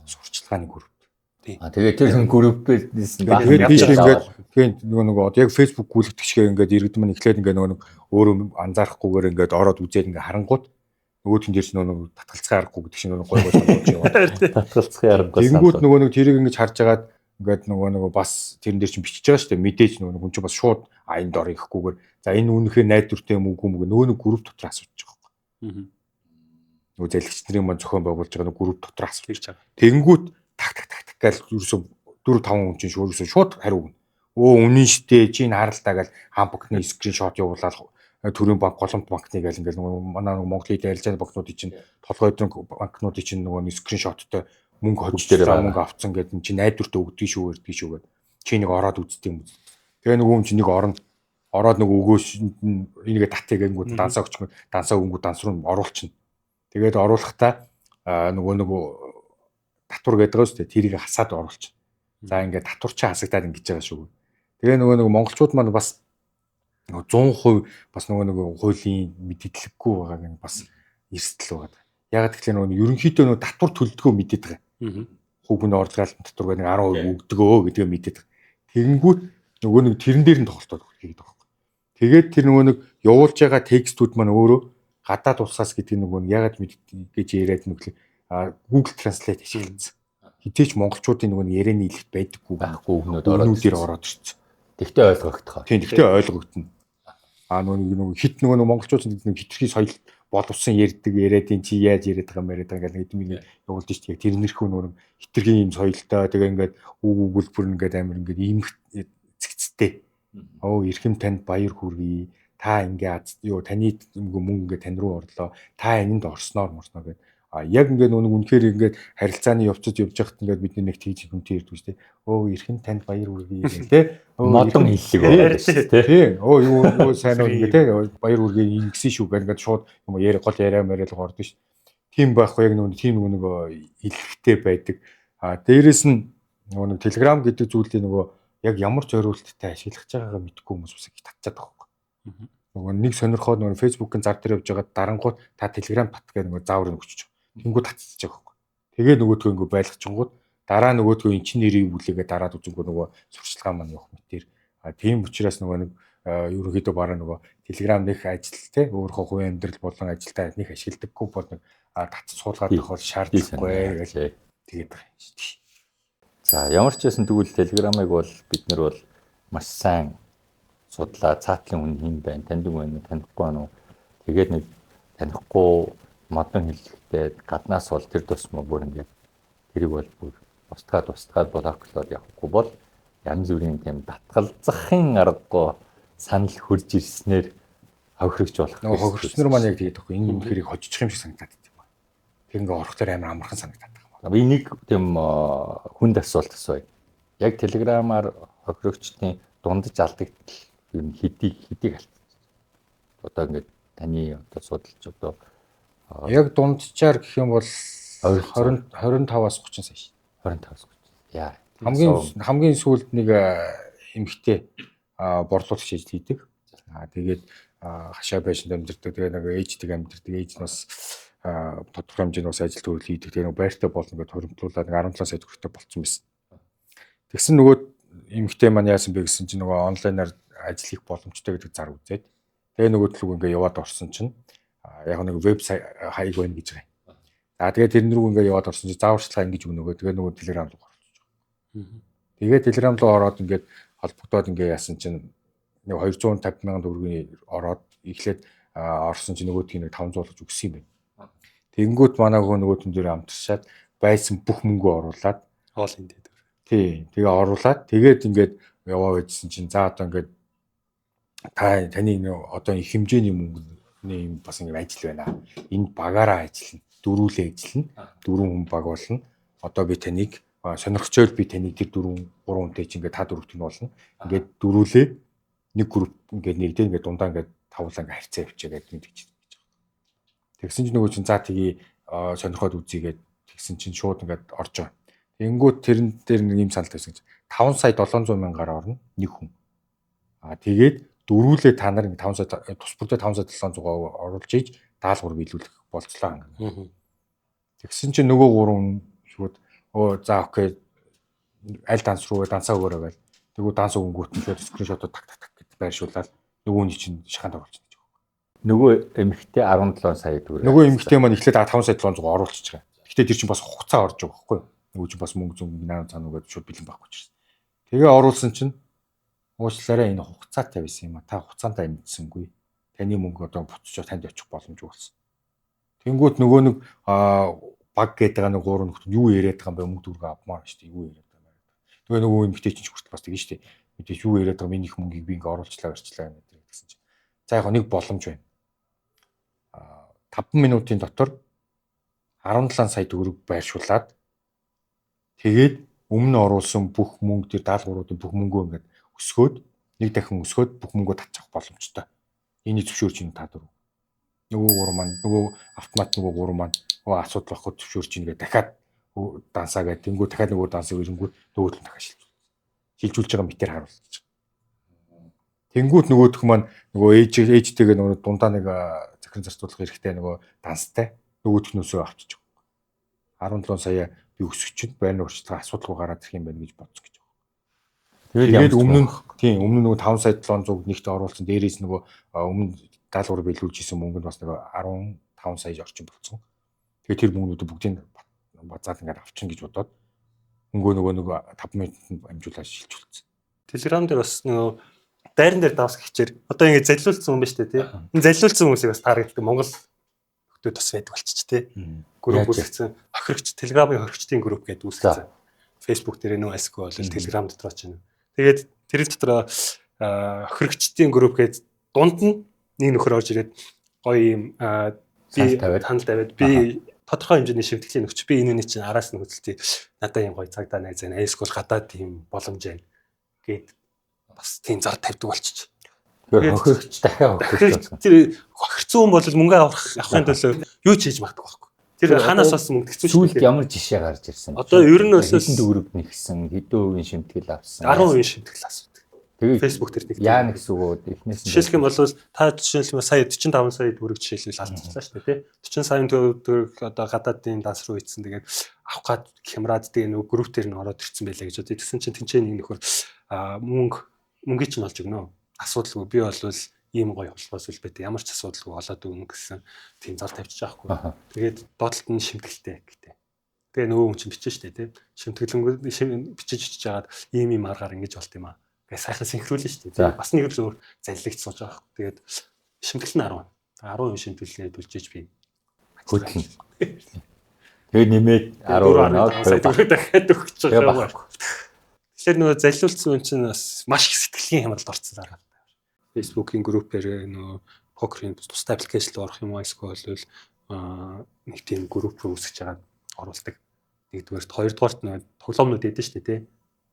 Сурчлагын группт. Тэгээд тэр группээс тэгээд нөгөө одоо яг Facebook гүйлгдэг шиг ингээд иргэдэн маань эхлээд ингээд нөгөө өөрөө анзаарахгүйгээр ингээд ороод үзээд ингээд харангууд нөгөөтгөн дээр чинь нөгөө татгалцахын аргагүй гэдэг чинь нөгөө гой болж байгаа. Татгалцахын аргагүй. Тэнгүүд нөгөө тэрийг ингэж харж агаад ингээд нөгөө бас тэрэн дээр чинь бичиж байгаа шүү дээ. Мэдээж нөгөө хүн чинь бас шууд энд ор ихгүйгээр за энэ үнэхээр найдвартай юм уу үгүй нөгөө групп дотор асууж байгаа байхгүй. Нөгөө залгч нарын маань зохион байгуулж байгаа групп дотор асууж байгаа. Тэнгүүд так гэж ерөөсөө 4-5 хүн чинь шууд хариу өгнө. Үнэн штэ чи энэ харалтаа гэж хамбагны скриншот явуулаад төрийн банк, голомт банкны гэл ингээл нөгөө манай Монголын арилжааны банкнуудын чинь толгой өдрөн банкнуудын чинь нөгөө скриншоттой мөнгө хожижлаа мөнгө авцсан гэдэг нь чи найдвартай өгдөг шүү гэдэг. Чи нэг ороод үзтээ юм. Тэгээ нөгөө хүн чи нэг ороод нөгөө өгөөш энийгээ татъя гэнгүүт дансаа өчгөн дансаа өнгө данс руу оруулчихна. Тэгээд оруулахдаа нөгөө татвар гэдэг байгаа шүү дээ. Тэрийг хасаад оруулчихна. За ингээд татвар чи хасагдаад ингэж байгаа шүү. Тэгээ нөгөө монголчууд маань бас 100% бас нөгөө хуулийн мэдээлэлгүй байгааг нь бас эрсдэл байгаа. Яг тэгэхээр нөгөө ерөнхийдөө нөгөө татвар төлдгөө мэдээд байгаа. Хүүхэн орлогын татвар гэдэг 10% өгдөгөө гэдгээ мэдээд байгаа. Тэгэнгүүт нөгөө нэг тэрэн дээр нь тоглолтод хийгээд байгаа. Тэгээд тэр нөгөө явуулж байгаа текстүүд маань өөрөө гадаад улсаас гэдэг нөгөө ягаад гэж яриад нүгэл Google Translate ашигласан. Хитээч монголчуудын нөгөө ярианы хэлэлт байдаггүй байхгүй өгнөд ороод ирсэн. Тэгтээ ойлгогдох. Тийм тэгтээ ойлгогдно. Нөгөө хит нөгөө монголчууд нэг хитрхи соёл боловсон яриад энэ чи яаж яриад байгаа юм яриад байгаа гэдэг нэг явуулж шүү дээ. Тэр нэрхүү нөгөө хитрхи юм соёлтой тэгээ ингээд өгүүлбэр ингээд амар ингээд ийм цэгцтэй. Эрхэм танд баяр хүргэе. Та ингээд юу таны мөнгө ингээд тань руу орлоо. Та энэнд орсноор гэдэг Яг ингээд үнэхээр ингээд харилцааны явцад явж байхад ингээд бидний нэг тийж хүнтэй ирдэг шүү дээ. Ирхэн танд баяр хүргэе гэх те. Модон хэллэг шүү дээ. Тийм. Юу сайн уу ингээд те. Баяр хүргэе ингэсэн шүү гэх ингээд шууд юм гол яриа мэрэл гордоо шүү. Тийм байхгүй яг тийм нэг илэрхтэй байдаг. Дээрэс нь нэг Telegram гэдэг зүйлийг яг ямар зориулттай ашиглаж байгаагаа мэдэхгүй хүмүүс бас их татчаад байгаа байхгүй. Нэг сонирхоод Facebook-ын зар дээр явж байгаа дарангууд та Telegram бат гэдэг заавар өгчөж. Тэнгүү татчихж байгаа байхгүй. Тэгээ нөгөөдгөө ингээ байлгачингууд дараа нөгөөдгөө эн чинь нэрийг бүлээгээ дараад үзэнгөө сурчлагаа маань явах мэтэр. Тийм учраас нэг ерөнхийдөө бараа Telegram нэх ажил те өөрийнхөө хувийн амьдрал болон ажилдаа нэх ашигладаггүй бол татц суулгаад байх бол шаардлагагүй гэж тэгээд байгаа юм шүү. За ямар ч байсан тэгвэл Telegram-ыг бол бид нар бол маш сайн судлаа. Цаатлын хүн юм байна, таньдаг байна уу, танихгүй байна уу. Тэгээд нэг танихгүй модон хэллэгтэй гаднаас бол тэр тусмаа бүр ингээд тэрийг бол бүр устгаад блоклоод явахгүй бол янз бүрийн тийм татгалзахын аргагүй санал хурж ирснээр хохирогч болох. Хохирогчнор маань яг тэгээд байхгүй энэ юм хэрийг хожчих юм шиг санагдаад байна. Тэг ингээ орох дээр амар амархан санагдаад байна. Би нэг тийм хүнд асуулт асууя. Яг Telegram-аар хохирогчдын дундаж алдагдал юм хэдийг алдсан. Одоо ингээд таны одоо судалж одоо яг дундчаар гэх юм бол 25-аас 30 сая шүү. 25-аас 30. Яа. Хамгийн сүүлд нэг эмэгтэй борлуулагч хийдэг. Тэгээд хашаа байшинд амьдардаг. Тэгээ нэг ээжтэй амьдардаг. Ээж нь бас тодорхой хэмжээний бас ажил төрөл хийдэг. Тэгээ нэг байртай болно гэдээ хоримтлуулаад 17 сая төгрөгтэй болцсон байсан. Тэгсэн нөгөө эмэгтэй маань яасан бэ гэсэн чинь нөгөө онлайнаар ажил хийх боломжтой гэдэг зар үзээд тэгээ нөгөө төлөв ингээ яваад орсон чинь яг нэг вебсайт хаяг байна гэж байгаа юм. За тэгээ тэрэн рүү ингээ яваад орсон чинь зааварчлага ингэж өгнөгөө тэгээ нөгөө Telegram руу орчихж байгаа. Тэгээ Telegram руу ороод ингээд холбогдоод ингээ яасан чинь нэг 250 мянган төгрөгийн ороод эхлээд орсон чинь нөгөөдгийг нэг 500 болж өгсөн юм байна. Тэнгүүт манай нөгөөдөн дээр амтаршаад байсан бүх мөнгөө оруулаад хоол энэ дээр. Тий, тэгээ оруулаад тэгээд ингээд яваа байжсэн чинь за одоо ингээд таны одоо их хэмжээний мөнгөний юм бас ингээд ажил байна. Энд багаараа ажиллана. Дөрүүлээ ажиллана. 4 хүн баг болно. Одоо би таныг сонирхчоол би таныг тэр 4 хүнтэй чинь ингээд та дөрөвт нь болно. Ингээд дөрүүлээ нэг групп ингээд нэгдээ ингээд дундаа ингээд тавлаа ингээд харьцаа явуулчаа гэдэг юм гэж байгаа. Тэгсэн чинь нөгөө чинь за тгий сонирхоод үзье гэд тэгсэн чинь шууд ингээд орж байгаа. Тэнгүүд тэрэн дээр нэг юм санал тавьсан гэж 5 сая 700 мянгаар орно нэг хүн. Тэгээд дөрүүлээ та нар 5 сая тус бүрдээ 5 сая 700 оруулж ийж даалгавар биелүүлэх болцлоо. Тэгсэн чинь нөгөө 3 шууд за окей аль данс руу дансаа өгөөрэй гэл. Тэгвэл данс өгөнгүүт нь шууд скриншотод так гэд байршуулаад нөгөөний чинь шахаанд оруулчихсан гэж байна. Нөгөө эмэгтэй 17 сая төгрөг. Нөгөө эмэгтэй маань эхлээд 5 сая 700 оруулчихж байгаа. Гэхдээ тэр чинь бас хугацаа орж байгаа байхгүй юу? Нөгөө чинь бас мөнгө зүүн наан цаануугаад шууд бэлэн байхгүй ч гэсэн. Тэгээ оруулсан чинь уучлаарай энэ хугацаатай байсан юм а. Та хугацаантаа мэдсэнгүй. Таны мөнгө одоо буцаж танд очих боломжгүй болсон. Тэнгүүт нөгөө нэг баг гэдэг нэг 3 нөхдөд юу яриад байгаа юм бэ? Мөнгө дүргээ авмаар шүү дээ. Юу яриад байгаа юм. Тэгээ нөгөө эмэгтэй чинь хүртэл бас тэгэн шүү дээ. Мэдээж юу яриад байгаа минийх мөнгийг би ингээ оруулчлаа гэсэн чинь. За яг нэг боломж байна. 5 минутын дотор 17 сая төгрөг байршуулад тэгээд өмнө оруулсан бүх мөнгө тэр даалгавруудын бүх мөнгөө ингээд өсгөөд нэг дахин өсгөөд бүх мөнгөө татчих боломжтой. Энийг зөвшөөрч ин та дөрөв. Нөгөө 3 маань нөгөө автомат нөгөө 3 маань асуудал байхгүй зөвшөөрч ин гэдэг дахиад дансаа гэдэг. Тэнгүү дахиад нөгөө дансаа ирэнгүүт нөгөө төлөв дахиад шилжүүлж байгаа мэтэр харуулж. Тэнгүүт нөгөөх маань нөгөө ээжтэйгээ нөгөө дундаа нэг захиран зарцуулах хэрэгтэй нөгөө данстай нөгөөдхнөөсөө авчиж байгаа. 17 сая би өсгөчөд байрны урьдчилан асуудалгүй гараад ирэх юм байна гэж бодсон гэж байна. Тэгээд өмнө нөгөө 5 сая 700 нэгт оруулсан дээрээс нөгөө өмнө даалгавар биелүүлж исэн мөнгөнд бас нөгөө 15 сая орчим болсон. Тэгээд тэр мөнгнүүдийг бүгдийг базаад ингээд авчин гэж бодоод нөгөө 5 минутанд амжуулаад шилжүүлсэн. Telegram дээр бас нөгөө дайран дээр давс гихчээр одоо ингээд залиулсан юм ба штэ тий. Энэ залиулсан хүмүүсийг бас таргетдаг Монгол хүмүүс бас байдаг болчих тий. Групп үүсгэсэн. Хохирогч Telegram-ын хохирогчдын групп гэдэг үүсгэсэн. Facebook дээр нөө асгүй бол Telegram дотор ч юм. Тэгээд тэр дотор хохирогчдын групп гэдэг дунд нь нэг нөхөр орж ирээд гоё юм би танил тавиад би тодорхой хэмжээний шимтгэлийн нөхч би энэ үний чинь араас нь хөдөлтий надад юм гоё цагдаа найз байна. Эсвэл гадаад тийм боломж байна гэд бас тийм зар тавьдаг болчих. Тэгэхээр хохирогч дахиад хохирч байна. Тэр хохирцсан хүн бол мөнгө авахын төлөө юу ч хийж магадгүй байхгүй. Тэр ханаас бас мөнгө хэцүү шүү дээ. Ямар жишээ гарч ирсэн. Одоо ер нь бол хэдэн төгрөг нэгсэн, хэдэн үеийн шимтгэл авсан. 10% шимтгэл асуудаг. Тэгээд Facebook дээр нэг яа нэгс өгөөд эхнээс нь жишээлх юм бол та жишээлбэл сая 45 сая төгрөг жишээлбэл алдчихлаа шүү дээ, тий. 40 сая төгрөг одоо гадаадын данс руу ийдсэн тэгээд авах гад хямраад тэгээ нөгөө групп дээр нь ороод ирсэн байлаа гэж одоо тэгсэн чинь тэнцээ нэг нөхөр мөнгө чинь олж өгнө. Асуудалгүй би болвол ийм гоё явуулбас үлбэтэй ямар ч асуудалгүй болоод өгнө гэсэн тийм зар тавьчих байхгүй. Тэгээд доотлолт нь шимтгэлтэй гэдэг. Тэгээ нөгөө хүн чинь бичсэн шүү дээ, тий. Шимтгэлэнгүүд бичиж жагаад ийм аргаар ингэж болт юм аа. Гэ сайхан синхруулна шүү дээ. Бас нэг л өөр залилэгч сууж байгаа. Тэгээд шимтгэл нь 10% шимтгэлээ төлжиж би хөдлөн. Тэгээд нэмээд 10% дахиад өгч байгаа. Тэгэхээр нөгөө залилуулсан хүн чинь бас маш их сэтгэлийн хямралд орсон дараа. Facebook-ийн группээр нөгөө покерын тустай аппликейшн руу орох юм аа эсвэл нэг тийм групп руу үсгэж байгаа оруулдаг. Нэгдүгээрт, хоёрдугаарт нөгөө тоглоомнууд эдэн шүү дээ, тий.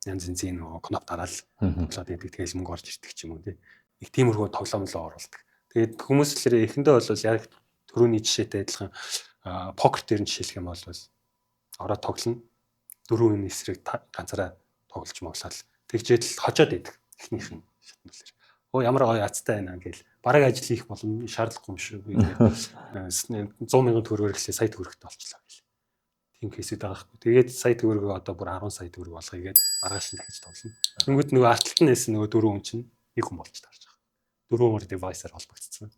Янз янзын нөгөө кноп дараал тоглоод идэг тэгэл мөнгө орж ирдэг ч юм уу тий. Нэг тиймэрхүү тоглоом руу оруулдаг. Тэгээд хүмүүс л эхэндээ бол яг түрүүний жишээтэй адилхан покер дээр нь жишээлх юм бол ороод тоглоно. 4 эсрэг ганцаараа тоглож моглол. Тэгжээд л хожоод идэг эхнийх нь шатнуулэр. Оо ямар гоё азтай байна гэл бараг ажил хийх болон шаардлагагүй юм шүү. 100 мянган төгрөгөөр ихлэ сая төгрөгтэй болчихлоо гэл. Тийм кейсүүд байгаа хгүй. Тэгээд сая төгрөгөө одоо бүр 10 сая төгрөг болгоё гээд маргааш нь дахиж тоглоно. Тэнгүүд нөгөө арталт нь нэсэн нөгөө 4 хүн чинь нэг хүн болж таарч байгаа. 4 хүн девайсаар холбогдсон.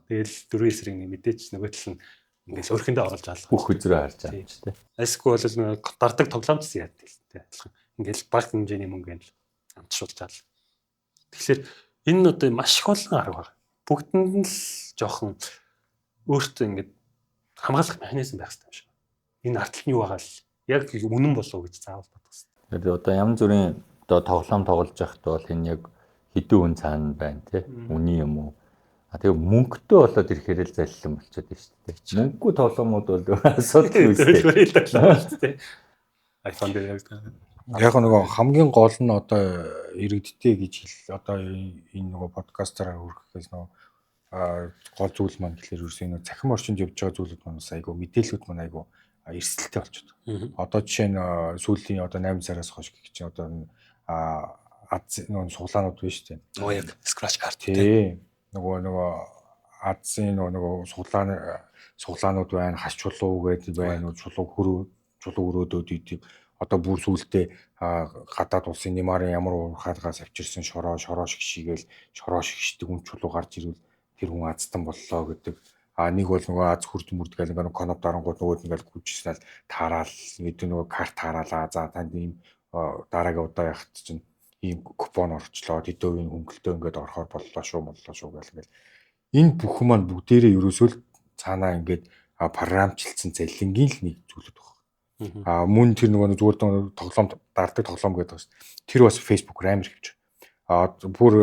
Тэгэл 4 эсрэг нэг мэдээч нөгөө тал нь ингээл өөрхөндөө оруулж аалах. Бүх үзрээ харж байгаа юм чи тээ. Эсвэл бол нөгөө дардаг тоглоомч яа тээ. Ингээл баг хэмжээний мөнгөнд амтшуулж аал. Тэгэхээр энэ одоо маш их олон арга байна. Бүгдэнд нь л жоохон өөртөө ингээд хамгаалах механизм байх хэрэгтэй юм шиг. Энэ арталт нь юу байгаа л яг үнэн болов уу гэж заавал бодох хэрэгтэй. Тэгээд одоо янз бүрийн одоо тоглоом тоглож байхад бол энэ яг хэдэн хүн цаана байна тий. Үний юм уу? Тэгээ мөнгөтэй болоод ирэхээр л залилан болчиход байна шүү дээ. Мөнгөгүй тоглоомууд бол асуудал үүсдэг. Тий. iPhone дээр яг нөгөө хамгийн гол нь одоо иргэдтэй гэж хэл одоо энэ нөгөө подкастаараа хүргэхээс нөгөө гол зүйл маань гэхэлэр ерөөсөө энэ цахим орчинд явж байгаа зүйлүүд маань айгу мэдээлэлүүд маань айгу эрсдэлтэй болчиход. Одоо жишээ нь сүүлийн одоо 8 сараас хойш гэх чинь одоо нөгөө суглаанууд байна шүү дээ. Оо яг scratch card тий. Нөгөө Азийн нөгөө суглаанууд байна, хаш чулуу гэдэг байна, чулуу өрөөдөд идэв. Одоо бүр сүултээ гадаад улсын Неймарын ямар уурхаагаас авчирсан шороо шигшигээл шороо шигшдэг хүн чулуу гарч ирвэл тэр хүн азтан боллоо гэдэг. Нэг бол нөгөө аз хүрд мөрдгээл нөгөө коноп дарангууд нөгөөд ингээл гүйжснээр таараал нэг нөгөө карт таараалаа. За танд ийм дараагийн удаа явахт чинь ийм купон орчлоо. Тэдөөгийн хөнгөлтөө ингээд орохоор боллоо шүү гэл ингээл. Энэ бүхэн маань бүгдээрээ ерөөсөө л цаанаа ингээд програмчлсан залингийн л нэг зүйлүүд байна. Мөн тэр нөгөө зүгээр тоглоом дардаг тоглоом гэдэг байна. Тэр бас Facebook амар хэвч. Бүр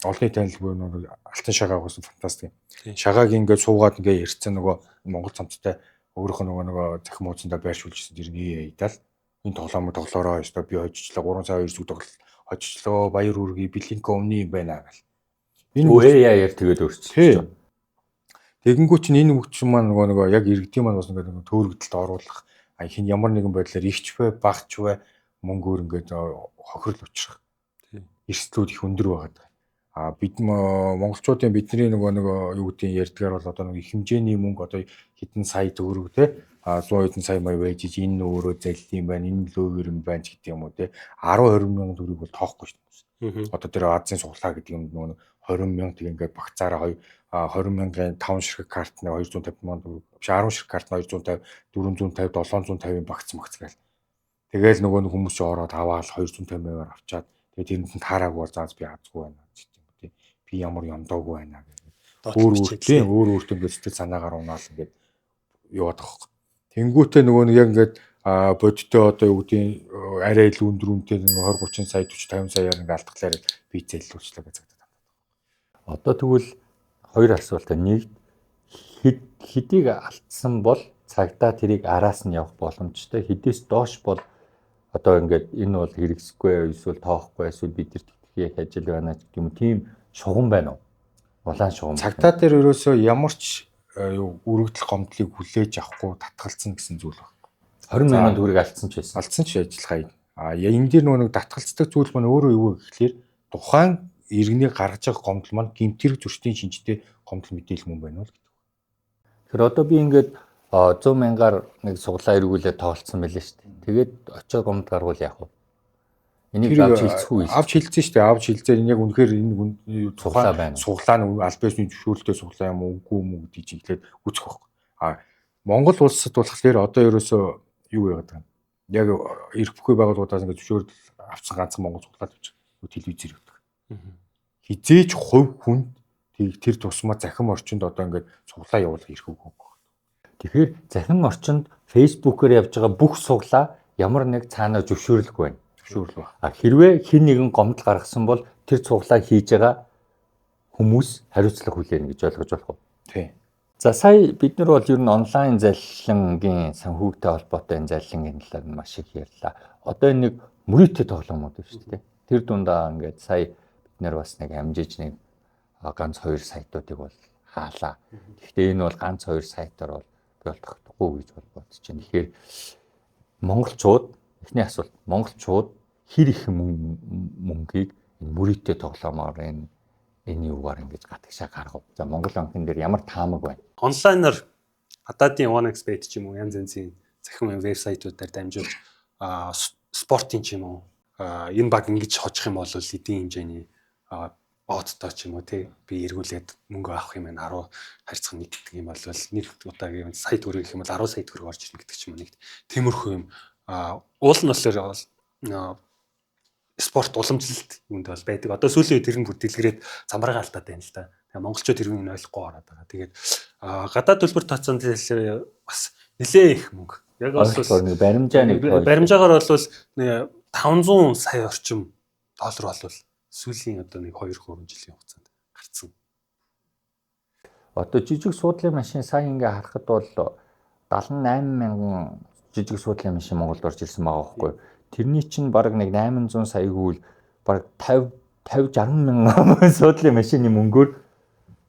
олонний танил бүр нөгөө алтан шагаа гоосон фантастик. Шагааг ингээд суугаад ингээд ярьцсан нөгөө Монгол цамцтай өөрөөх нь нөгөө захим ууцсандаа байршуулжсэн тэр нэг яйдал энэ тоглоомыг тоглоороо ёстой би хожижлаа 3 сая 2 зүг хожижлоо баяр үргээ бэлинко өмнө юм байна гэл. Энэ үеяар тэгээд өөрчлөж. Тэгэнгүүт чинь энэ хөгч маань нөгөө яг иргэдийн маань бас ингээд төөрөгдөлд оруулах хин ямар нэгэн байдлаар ихч бай багч бай мөнгөөр ингээд хохирол учрах. Эрсдлүүд их өндөр байгаа. Бид монголчуудын бидний нөгөө юу гэдгийг ярьдгаар бол одоо нэг хэмжээний мөнгө одоо хэдэн сая төгрөг те 100 хэдэн сая маяг байж энэ өөрөө залил юм байна энэ лөөгөр юм байна гэдэг юм уу те 10-20 мянган төгрөг бол тоохгүй шүү дээ. Одоо тэр Азийн суглаа гэдэг юм нөгөө 20 мянга тэг ингээд багцаараа 20 мянган 5 ширхэг картны 250 мянган төгрөг биш 10 ширхэг картны 250 450 750 багц гээл. Тэгээл нөгөө хүмүүс ороод аваад 250 мянгаар авчаад тэгээд тэрэнд нь таараагүй бол зааз би азгүй байна гэдэг юм тий. Би ямар ямдаагүй байна гэдэг. Өөр өөртөө ингээд сэтгэл санаагаар унаал ингээд яваад байгаа. Тэнгүүтээ нөгөө нэг яг ингээд бодиттой одоо юу гэдгийг арай илүү өндөр үнэтэй 20 30 сая 40 50 саяар ингээд алдахлаар би зэллүүлчлээ гэж загтаад байна. Одоо тэгвэл хоёр асуулт. Нэг хэдийг алдсан бол Цагдаа тэрийг араас нь явах боломжтой. Хэдээс доош бол одоо ингээд энэ бол хэрэгсэхгүй эсвэл тоохгүй эсвэл бид нар тэтгэх ажил байна гэх юм тийм шугам байна уу? Улаан шугам. Цагдаа дээр ерөөсөө ямар ч өргөдөл гомдлыг хүлээж авахгүй татгалцсан гэсэн зүйл байна. 20,000 төгрөг алдсан ч байсан. Алдсан ч ажиллахаа. Энэ дээр нөгөө нэг татгалцдаг зүйл маань өөрөө юу вэ гэхлээр тухайн иргэний гаргаж байгаа гомдол маань гэмтэрэг зөрчлийн шинжтэй гомдол мэдээлэл мөн байна уу гэдэг. Тэгэхээр одоо би ингээд 100,000-аар нэг суглаа эргүүлээд тоолцсон байлээ шүү дээ. Тэгээд очиод гомд гаргуул яах вэ? Энийг авч хилцэхгүй. Авч хилцсэн шүү дээ. Авч хилцээ энэ яг үнэхээр энэ суглаа байна. Суглаа нь аль биесний зөвшөөрлөлтөй суглаа юм уу үгүй юм уу гэдгийг чиглээд үзэх байхгүй. Монгол улсад болохоор одоо ерөөсөө юу яагаад байгаа юм. Яг эрх бүхий байгууллагуудаас ингээд зөвшөөрөл авсан ганцхан монгол суглаад авчих. Телевизээр өгдөг. Хизээж хувь хүнд тэр тусмаа захим орчинд одоо ингээд суглаа явуулах эрх өгөхгүй. Тэгэхээр захин орчинд Facebook-оор явж байгаа бүх суглаа ямар нэг цаанаа зөвшөөрлөхгүй байна. Зөвшөөрөл ба. Хэрвээ хэн нэгэн гомдол гаргасан бол тэр суглаа хийж байгаа хүмүүс хариуцлага хүлээнэ гэж ойлгож болох уу? Тийм. За сая бид нар бол ер нь онлайн залилангийн санхүүгтэй холбоотой энэ залилангийн талаар маш их ярьлаа. Одоо энэ нэг мөрөөдтэй тоглоомод байна шүү дээ. Тэр дундаа ингээд сая бид нар бас нэг амжиж нэг ганц 2 сайтуудыг бол хаалаа. Гэхдээ энэ бол ганц 2 сайтаар бол болохгүй гэж бодож байна. Тэгэхээр монголчууд эхний асуулт монголчууд хэр их мөнгийг энэ мөрөөдтэй тоглоомоор энэ юугаар ингэж гатгшаа гаргав. За Монгол банкн дээр ямар таамаг байна? Онлайнаар хадаадын 1xbet ч юм уу янз янзын захин вебсайтуудаар дамжуулж спортын ч юм уу энэ баг ингэж хожих юм бол эдийн хэмжээний бооттой ч юм уу тий би эргүүлээд мөнгө авах юм байна 10 харьцах нэгтгэдэг юм бол нэг удаагийн сая төгрөг гэх юм бол 10 сая төгрөг орж ирнэ гэдэг ч юм уу нэг тиймэрхүү юм уул нь болохоор спорт уламжлалт юунд бол байдаг. Одоо сүүлийн үед тэр нь бүтээлгэрээд замбараа алдаад байна л да. Тэгээ монголчууд тэрийг ойлгохгүй ороод байгаа. Тэгээд гадаад төлбөр тооцоонд бас нэлээ их мөнгө. Яг бол баримжаагаар бол 500 сая орчим доллар болвол сүүлийн одоо нэг 2-3 жилийн хугацаанд гарцсан. Одоо жижиг суудлын машин сая ингээ харахад бол 78,000 жижиг суудлын машин Монголд орж ирсэн байгаа байхгүй. Тэрний чинь бараг нэг 800 сая хүүл бараг 50-60 мянган суудлын машины мөнгөөр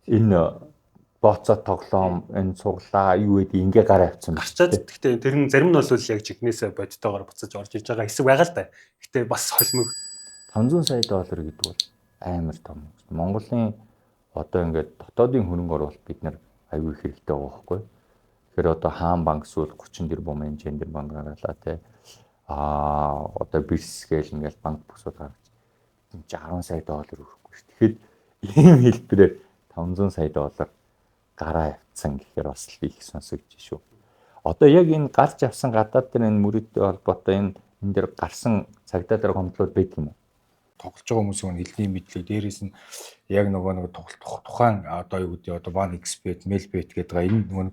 энэ бооцоо тоглоом энэ суглаа юу гэдэг ингээ гараа авчихсан. Гарчаад гэхдээ тэр нь зарим нь бол яг жигнэсээ бодтойгоор буцаж орж иж байгаа хэсэг байгаа л да. Гэхдээ бас холимог 500 сая доллар гэдэг бол амар том. Монголын одоо ингээд дотоодын хөрөнгө оруулалт бид нар аюул хэрэгтэй байгаа байхгүй. Тэгэхээр одоо хаан банк эсвэл 30 тэрбум хэмжээнд банк гаргалаа те. Одоо бирсгээл ингээл банк босоод гаргаж 10 сая доллар өгөхгүй шүү. Тэгэхэд ийм хэлбэрээр 500 сая доллар гараа авцсан гэхээр бас л их сонсогдож шүү. Одоо яг энэ гарч авсан гадаад дээр энэ мөрөдтэй холбоотой энэ дээр гарсан цагдаа дээр гомдлууд байдаг юм уу? Тоглож байгаа хүмүүсийн хэлний мэдлэг дээрээс нь яг нөгөө тухайн одоо юу гэдэг одоо 1xbet, mailbet гэдэг энэ нөгөө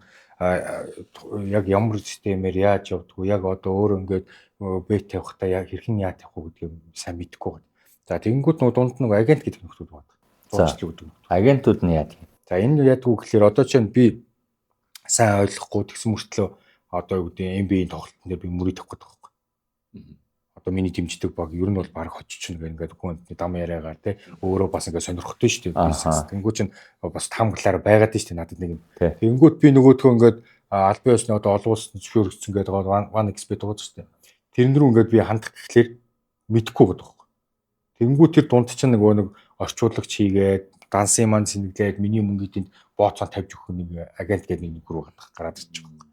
яг ямар системээр яаж явдггүй яг одоо өөр ингээд бет тавихтаа яг хэрхэн яа тавих уу гэдгийг сайн мэдэхгүй байна. За тэгэнгүүт нөгөө дунд нөгөө агент гэдэг нөхцөл байна. Дуурчлал гэдэг. Агентууд нь яадаг юм? За энэ яадаг уу гэхээр одоо чинь би сайн ойлгохгүй тэгсэн мөртлөө одоо юу гэдэг NBA-ийн тоглолтын дээр би мөрөд тавих гэдэг байхгүй. Одоо миний дэмждэг баг ер нь бол баг хоччихно гэх ингээд хүн дам яриагаар те өөрөө бас ингээд сонирхолтой шүү дээ. Тэнгүү чинь бас таамаглаар байгаад шүү дээ надад нэг юм. Тэнгүүд би нөгөөдхөө ингээд аль биесний одоо олон улсад зөвшөөрөгдсөн гэдэг 1xbet байгаа шүү дээ. Тэрэн рүү ингээд би хандах гэхлээр мэдэхгүй гэдэг байхгүй. Тэнгүү тэр дунд чинь нөгөө нэг орчуулагч хийгээд дансын маань сэнэглээд миний мөнгөний бооцоо тавьж өгөх нэг агент гэдэг нэг рүү хандах гараад ирчих байгаа.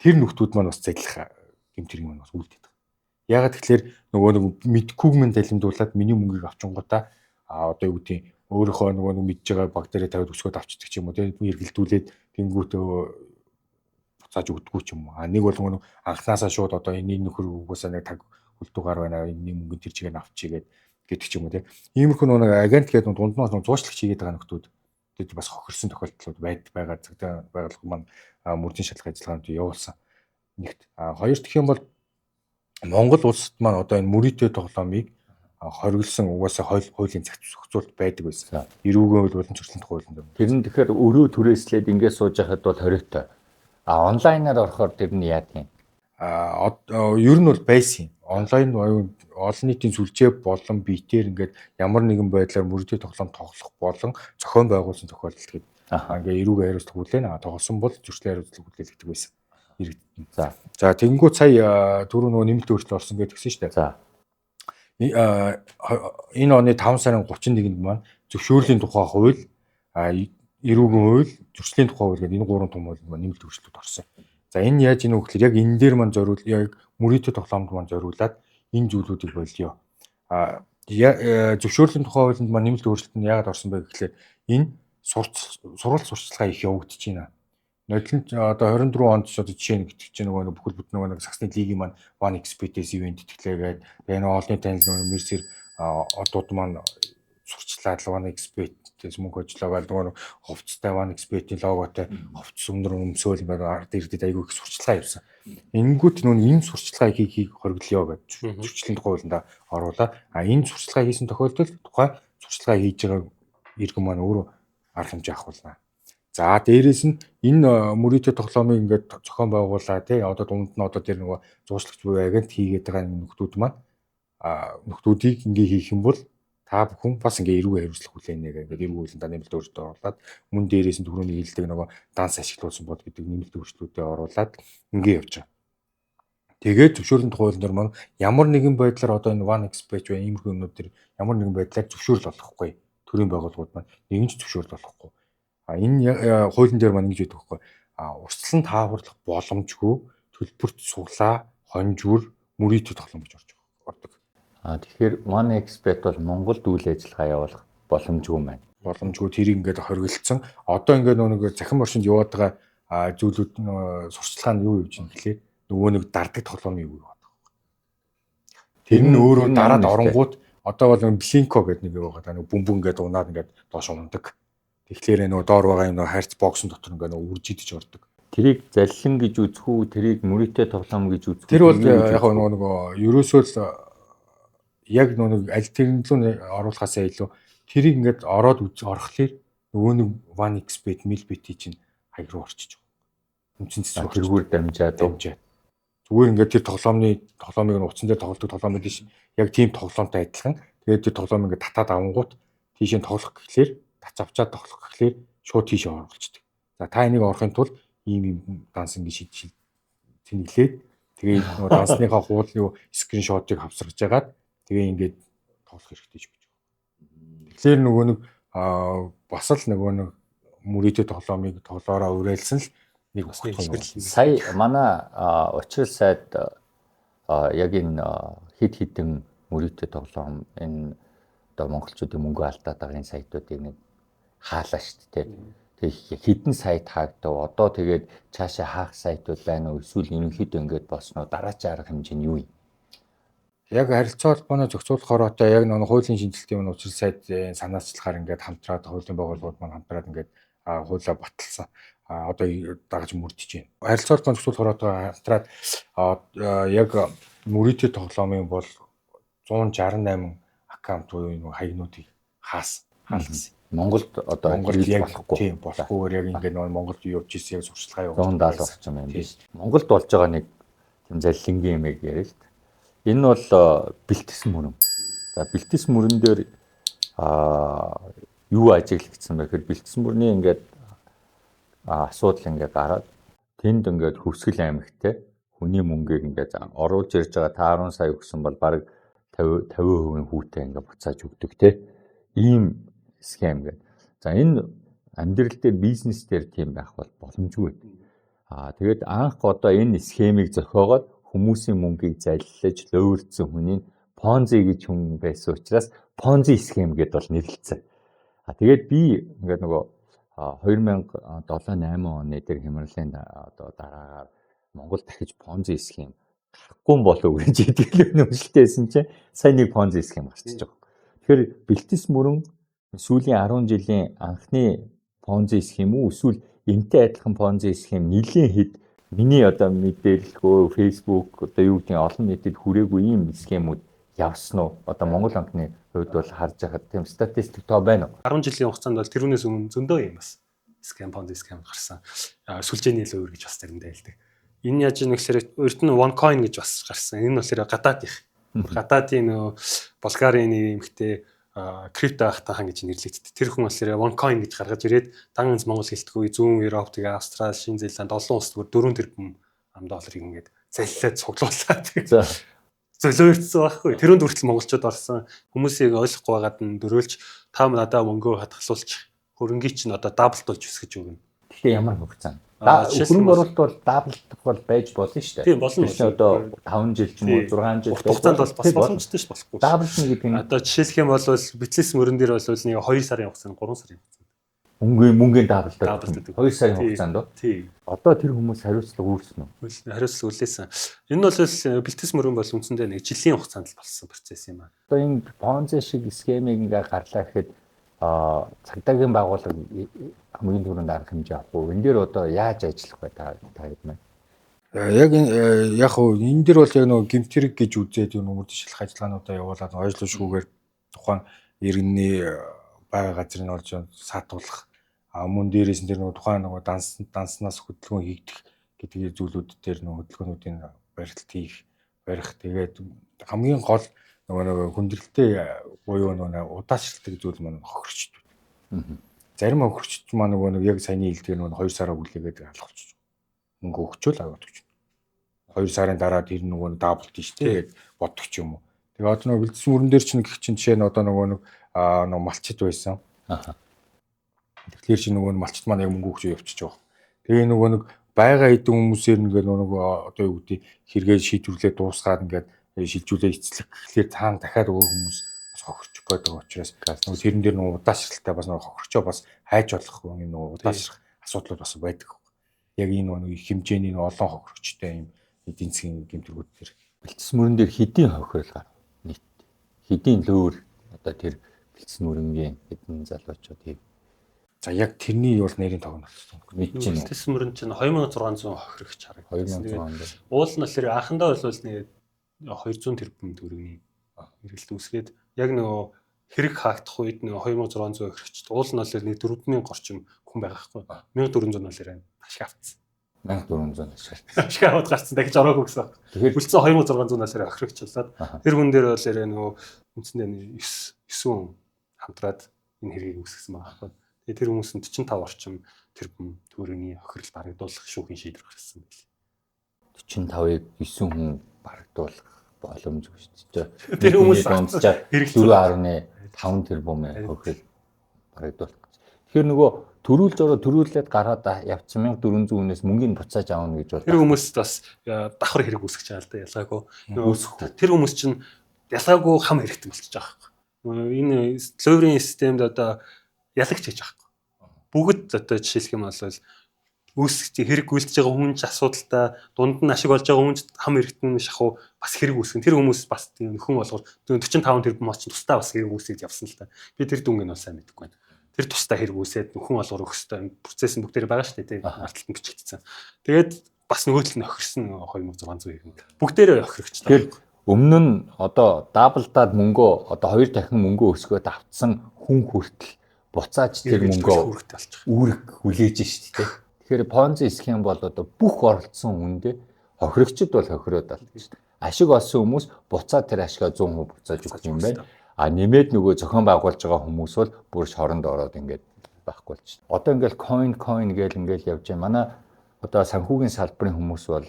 Тэр нөхдүүд маань бас зайлах гэмтэрэг маань бас үлдээд. Ягаад тэгэхээр нөгөө нэг мэдхүүг мэн далимдуулаад миний мөнгийг авчингуудаа одоо юу гэдэг өөрийнхөө нөгөө нэг мэдж байгаа баг дээрээ тавиад өсгөөд авчдаг ч юм уу тийм эргэлдүүлээд тэнгүүтээ буцааж өгдөггүй ч юм уу. Нэг бол нөгөө анхнаасаа шууд одоо энэ нөхөр угаасаа нэг таг хөлтүүгаар байна энэ мөнгө тэр чигээр авчигээд гэдэг ч юм уу тийм. Иймэрхүү нөгөө агент гэдэг дунд нь зуучлагч хийгээд байгаа нөхдүүд тэд бас хохирсон тохиолдлууд байгаа цагтаа байгууллага маань мөрдийн шалгах ажиллагаанд явуулсан. Нэгт хоёр дахь юм бол Монгол улсад маань одоо энэ мөрөөдтэй тоглоомыг хориглосон угаасаа хуулийн зохицуулт байдаг байсан. Эрүүгийн хууль болон зөрчлийн тухай хуулийн дээр. Тэр нь тэгэхээр өрөө түрээслээд ингээд сууж байхад бол хориотой. Онлайнаар орохоор тэр нь яа тийм. Ер нь бол байсан. Онлайн олон нийтийн сүлжээ болон биетээр ингээд ямар нэгэн байдлаар мөрөдөө тоглоом тоглох болон зохион байгуулсан тохиолдолд ингээ эрүүг хариуцлага хүлээн тоглосон бол зөрчлийн хариуцлага хүлээлгдэг байсан. Иргэдэд. За тэгэнгүүт сая түрүү нөгөө нэмэлт өөрчлөлт орсон гэж тэгсэн шүү дээ. За. Энэ оны 5 сарын 31-нд маань зөвшөөрлийн тухай хууль, эрүүгийн хууль, зөрчлийн тухай хууль гэдэг энэ гурван том хууль нэмэлт өөрчлөлт орсон. За энэ яаж ийм вэ гэхээр яг энэ дээр маань зориул яг мөрөдөө тоглоомд маань зориулаад энэ зүйлүүдийг болио. Зөвшөөрлийн тухай хуулинд маань нэмэлт өөрчлөлт нь яагаад орсон бэ гэхээр энэ сургалт сурталчилгаа их явагдаж байна. Нодлон одоо 24 онд ч одоо жишээ нь гэдэг чинь нөгөө бүхэл бүтэн нөгөө саксны лигийн маань One XBT-с ивент итгэлээгээд энэ олонний танил нөгөө Мерсер одууд маань сурчлаад One XBT-с мөнгө ажиллаагаад нөгөө ховцтой One XBT-ийн логотой ховц өмнөр өмсөөл ингээд ард ирдэд айгүй их сурчлагаа явсан. Энгүүт нөгөө энэ сурчлагыг хийхийг хориглоё гэж зөрчлийн тухай хуулинд оруулаад энэ сурчлагаа хийсэн тохиолдолд тухай сурчлагаа хийж байгаа иргэн маань өөрөө арга хэмжээ авахулна. За дээрэс нь энэ мөрөдөө тоглоомыг ингээд зохион байгуулаа тий одоо дунд нь одоо тэр нөгөө зуучлагч буюу агент хийгээд байгаа нөхдүүд маань нөхдүүдийг ингээ хийх юм бол та бүхэн бас ингээ эрүүг хариуцлага хүлээнэ гэдэг эрүүг хуулинд нэмэлт өөрчлөлт оруулаад мөн дээрээс нь түрүүний хэлдэг нөгөө данс ашиглуулсан бод гэдэг нэмэлт өөрчлөлтүүдээ оруулаад ингээ явж байгаа. Тэгээд зөвшөөрлийн тухай хуулинд маань ямар нэгэн байдлаар одоо энэ One XBT бай иймэрхүү юмнууд төр ямар нэгэн байдлаар зөвшөөрөл олохгүй төрийн байгууллагууд маань нэгэн ч зөвшөөрөл олохгүй. Энэ хуулийн дээр маань ингэж байдаг байхгүй. Урьдчилан тааварлах боломжгүй төлбөрт суглаа, хонжуур, мөрөдөө тоглоом гэж ордог. Тэгэхээр One XBT бол Монголд үйл ажиллагаа явуулах боломжгүй маань. Боломжгүй тэрийг ингээд хоригдсон. Одоо ингээд нөгөө захин оршинд яваад байгаа зүйлүүд сурчлагаа нь юу явж байна гэхлээр нөгөө нэг дардаг тоглоомын юу яваад байгаа. Тэр нь өөрөө дараад оронгууд одоо бол Blinko гэдэг нэг байгаа. Та нэг бөмбөн ингээд унаад ингээд доош ундаг. Тэгэхээр нөгөө доор байгаа юм нөгөө хайрц боксын дотор ингээд нөгөө үрж идэж ордог. Тэрийг заллин гэж үзэх үү, тэрийг мөрөдөө тоглоом гэж үзэх үү? Тэр бол яг нөгөө ерөөсөө л яг нөгөө аль тэрнлүү оруулахаасаа илүү тэрийг ингээд ороод орохлоор нөгөө нэг One XBT, Milbit чинь хаяг руу орчиж байгаа. Үндсэндээ тэргүүр дамжаад. Зүгээр ингээд тэр тоглоомыг нууцсан дээр тоглодог тоглоом байдаг шин. Яг тийм тоглоомтой адилхан. Тэгээд тэр тоглоом ингээд татаад авангууд тийшээ тоглох гэхлээр тац авчаад тоглох гэхлээр шууд тийшээ оруулчихдаг. За та энийг орохын тулд ийм данс ингээд тэнэглээд тэгээд нөгөө дансныхаа хуулын скриншотыг авсарч ягаад тэгээ ингээд тоглох хэрэгтэй ч гэж байна. Тэгэхээр нөгөө нэг бас л нөгөө нэг мөрөдөө тоглоомыг тоглоороо уриалсан л нэг ухаалаг. Сая манай учрал сайд яг энэ хид хідэн мөрөдөө тоглоом энэ одоо монголчуудын мөнгө алдаад байгаа энэ сайтуудыг нэг хаалаа шүү дээ. Тэгээ хідэн сайт хаагдав. Одоо тэгээд цаашаа хаах сайтууд байна уу? Эсвэл ерөнхийдөө ингээд болсноо дараачийн арга хэмжээ нь юу юм? Яг харилцаа холбооны зохицуулахаар одоо яг нэг хуулийн шинжилтийн учрал сайдын санаачлагаар ингээд хамтраад хуулийн байгууллагууд маань хамтраад ингээд хуулиа баталсан. Одоо дагаж мөрдөж байна. Харилцаа холбооны зохицуулахаар одоо хамтраад яг мөрөдөө тоглоомын бол 168 аккаунт буюу нэг хаягнуудыг хаалгасан. Монголд одоо яг болохгүй. Тийм болохгүйгээр яг ингээд нэг Монголд явж ирсэн яг сурчлагаа явуулсан 170 орчим юм биш. Монголд болж байгаа нэг тийм заллингийн юм яриа л та. Энэ бол бэлтгэсэн мөрөн. За бэлтгэсэн мөрөн дээр юу ажиглагдсан бэ гэхээр бэлтгэсэн мөрний ингээд асуудал ингээд гараад тэнд ингээд Хөвсгөл аймагт хүний мөнгийг ингээд оруулж ирж байгаа та 10 сая өгсөн бол бараг 50% хүүтэй ингээд буцааж өгдөг те. Ийм схем гэдэг. За энэ амьдрал дээр бизнес дээр тийм байх бол боломжгүй. Тэгээд анх одоо энэ схемийг зохиогоод хүмүүсийн мөнгийг заллаж лөөрцсөн хүний Ponzi гэж хүн байсан учраас Ponzi схем гэдээ бол нэрлэлцэн. Тэгээд би ингээд нөгөө 2007-8 оны дээр Хямралын одоо дараагаар Монгол дахиж Ponzi схем гарахгүй болов уу гэж итгэлээ нэмжлтэйсэн чинь сайн нэг Ponzi схем гарчиж байгаа. Тэгэхээр бэлтгэс мөрөн сүүлийн 10 жилийн анхны Ponzi схем үү эсвэл энтэй адилхан Ponzi схем нэлийн хэд миний одоо мэдээлэлгөө Facebook одоо юу гэдэг олон нийтэд хүрээгүй ийм схемүүд явсан уу? Одоо Монгол банкны хувьд бол харж байхад тийм статистик тоо байна уу? 10 жилийн хугацаанд бол тэрүүнээс өмнө зөндөө юм бас. scam ponzi scam гарсан. Сүлжээний лөөр гэж бас заримдаа хэлдэг. Энэ яаж нэг гэхээр урд нь OneCoin гэж бас гарсан. Энэ нь болохоор гадаадын нөө Болгарын эмэгтэй крипто ахтахан гэж нэрлэгддэг. Тэр хүн болохоор OneCoin гэж гаргаж ирээд дан ганц Монгол хэлтгүй зүүн Европ тэгээ Австрали, Шинэ Зеланд олон улсад 4 тэрбум $4 ингээд заллаад цуглууллаа. Зөлөөрцсөн байхгүй. Тэрүүнд хүртэл монголчууд орсон. Хүмүүсийг ойлгохгүй байгаад нь дөрөөлж та надаа мөнгөө хатгалуулчих. Хөрөнгийн чинь одоо даблдуулж өсгөж өгнө. Тэгэхээр ямар хугацаанд? Хөрөнгө оруулалт бол даблдах бол байж болно шүү дээ. Тийм болно. Одоо 5 жил ч юм уу 6 жил хугацаанд бол бас боломжтой ш болохгүй. Даблдна гэдэг нь одоо жишээлх юм бол битлес мөрөн дээр бол нэг 2 сарын хугацаанд 3 сарын хугацаанд мөнгөний даблддаг 2 сарын хугацаанд уу? Тийм. Одоо тэр хүмүүс хариуцлага үүснэ үү? Хариуцлага үлээсэн. Энэ бол бэлтгэс мөрөн бол үндсэндээ нэг жилийн хугацаанд л болсон процесс юм аа. Одоо энэ Ponzi шиг схемийг ингээ гарлаа гэхэд цагдаагийн байгууллага хамгийн түрүүнд арга хэмжээ авах уу? Энэ дээр одоо яаж ажиллах вэ та хэд мэ? Яг энэ дээр бол яг нэг гимтэрэг гэж үзээд юм өмөрдөж шилэх ажиллагаануудаа явуулаад ойлгошгүйгээр тухайн иргэний байгаль газрыг олж саатуулах мөн дээрээс нь тэр нэг тухайн нэг данснаас хөдөлгөөн хийгдэх гэдэг зүйлүүд дээр нэг хөдөлгөөнүүдийн барих тэгээд хамгийн гол нэг хүндрэлтэй буюу нэг удаашралтай зүйл маань хохирчд. Зарим хохирчд маань нэг яг саяны хэлдгээр нэг 2 сараа хүлээгээд алхавчих. Мөнгө өгчөөл аваад өгч. 2 сарын дараа тэр нөгөө даблт нь штэ боддог ч юм уу. Тэгээ одоо нөгөө бэлдсэн мөрөн дээр чинь гэх чинь жишээ нь одоо нөгөө малчид байсан. Тэгэхээр чи нөгөө малчид маань яг мөнгө өгч явчихж байгаа. Тэгээ нөгөө нэг байга хэдэн хүмүүсээр нөгөө одоо юу гэдэг хэрэгээ шийдвэрлээ дуусгаад ингээд шилжүүлээ эцлэх гэхлээр цаана дахиад өөр хүмүүс бас хохирчих гээд байгаа учраас нөгөө тэрэн дээр нөгөө удаашралтай бас нөгөө хохирчоо бас хайж болох юм нөгөө удаашрах асуудлууд бас байдаг. Яг энэ нөгөө хэмжээний олон хохирчтой юм эдийн засгийн гэмтэргүүд төр бэлтгэс мөрөн дээр хэдийн хохирол гарав нийт хэдийн лөөр одоо тэр бэлтгэс мөрөнгийн хэдэн залуучууд хийв. За яг тэрний бол нэрийн тоог нь болсон. Мэдчихэв. Бэлтгэс мөрөн чинь 2600 хохирогч харагдав. 2600. Уул нь болохоор анхандаа бол нэг 200 тэрбум төгрөгийн хэрэгэлт үүсгээд яг нөгөө хэрэг хаагдах үед нөгөө 2600 хохирогчд уул нь болохоор нэг 4000 орчим хүн байгаа байхгүй. 1400 нь болохоор ашиг авцсан. 1400 ашиг аваад гарцсан дахиж ороогүй гэсэн. Тэгэхээр үлдсэн 2600-аас хохирогч болоод тэр хүн дээр бол нөгөө үндсэндээ 9 хүн хамтраад энэ хэргийг үүсгэсэн байгаа байхгүй. Тэгээ тэр хүмүүс нь 45 орчим тэрбум төгрөгийн хохирол барагдуулах шүүхийн шийдвэр гаргасан байл. 45-ыг 9 хүн барагдуулах боломжгүй шүү дээ. Тэр хүмүүс 4.5 тэрбум хохирол барагдуулах. Тэгэхээр нөгөө төрүүлээд гараад явцсан 1400 хүнээс мөнгөний буцааж аавна гэж бол тэр хүмүүс бас давхар хэрэг үүсгэж байгаа л да ялгаагүй. Тэр хүмүүс чинь ялгаагүй хам хэрэгтэй болчихж байгаа байхгүй. Энэ лоурийн системд одоо ялагч хийж байгаа байхгүй. Бүгд одоо жишээлх юм бол үүсгэж хэрэг үйлдэж байгаа хүн ч асуудалтай дунд нь ашиг олж байгаа хүн ч хам хэрэгтэн шахуу бас хэрэг үүсгэн. Тэр хүмүүс бас нөхөн болгож 45 тэрбум мос ч тусдаа бас хэрэг үүсгэж явсан л та. Би тэр дүнгийн бол сайн мэдэхгүй байна. Тэр тусдаа хэрэг үүсээд нөхөн олгор өгөх хэвээр процесс нь бүгдээр байгаа шүү дээ тийм арталт нь бичигдсэн. Тэгээд бас нөгөө тал нь охирсон 2600 хэрэг. Бүгдээрээ охирогч та. Тэгэхээр өмнө нь одоо даблдаад мөнгөө одоо 2 дахин мөнгөө өсгөөд авцсан хүн хүртэл буцааж тэр мөнгөө үүрэг хүлээж шүү дээ. Тэгэхээр Ponzi схем бол одоо бүх оролцсон хүндээ хохирогчд бол хохироод байна шүү дээ. Ашиг олсон хүмүүс буцаад тэр ашигаа 100% буцааж өгөх юм байна. Нэмээд нөгөө зохион байгуулж байгаа хүмүүс бол бүр шоронд ороод ингээд байхгүй болчих. Одоо ингээд coin гээл явж байна. Манай одоо санхүүгийн салбарын хүмүүс бол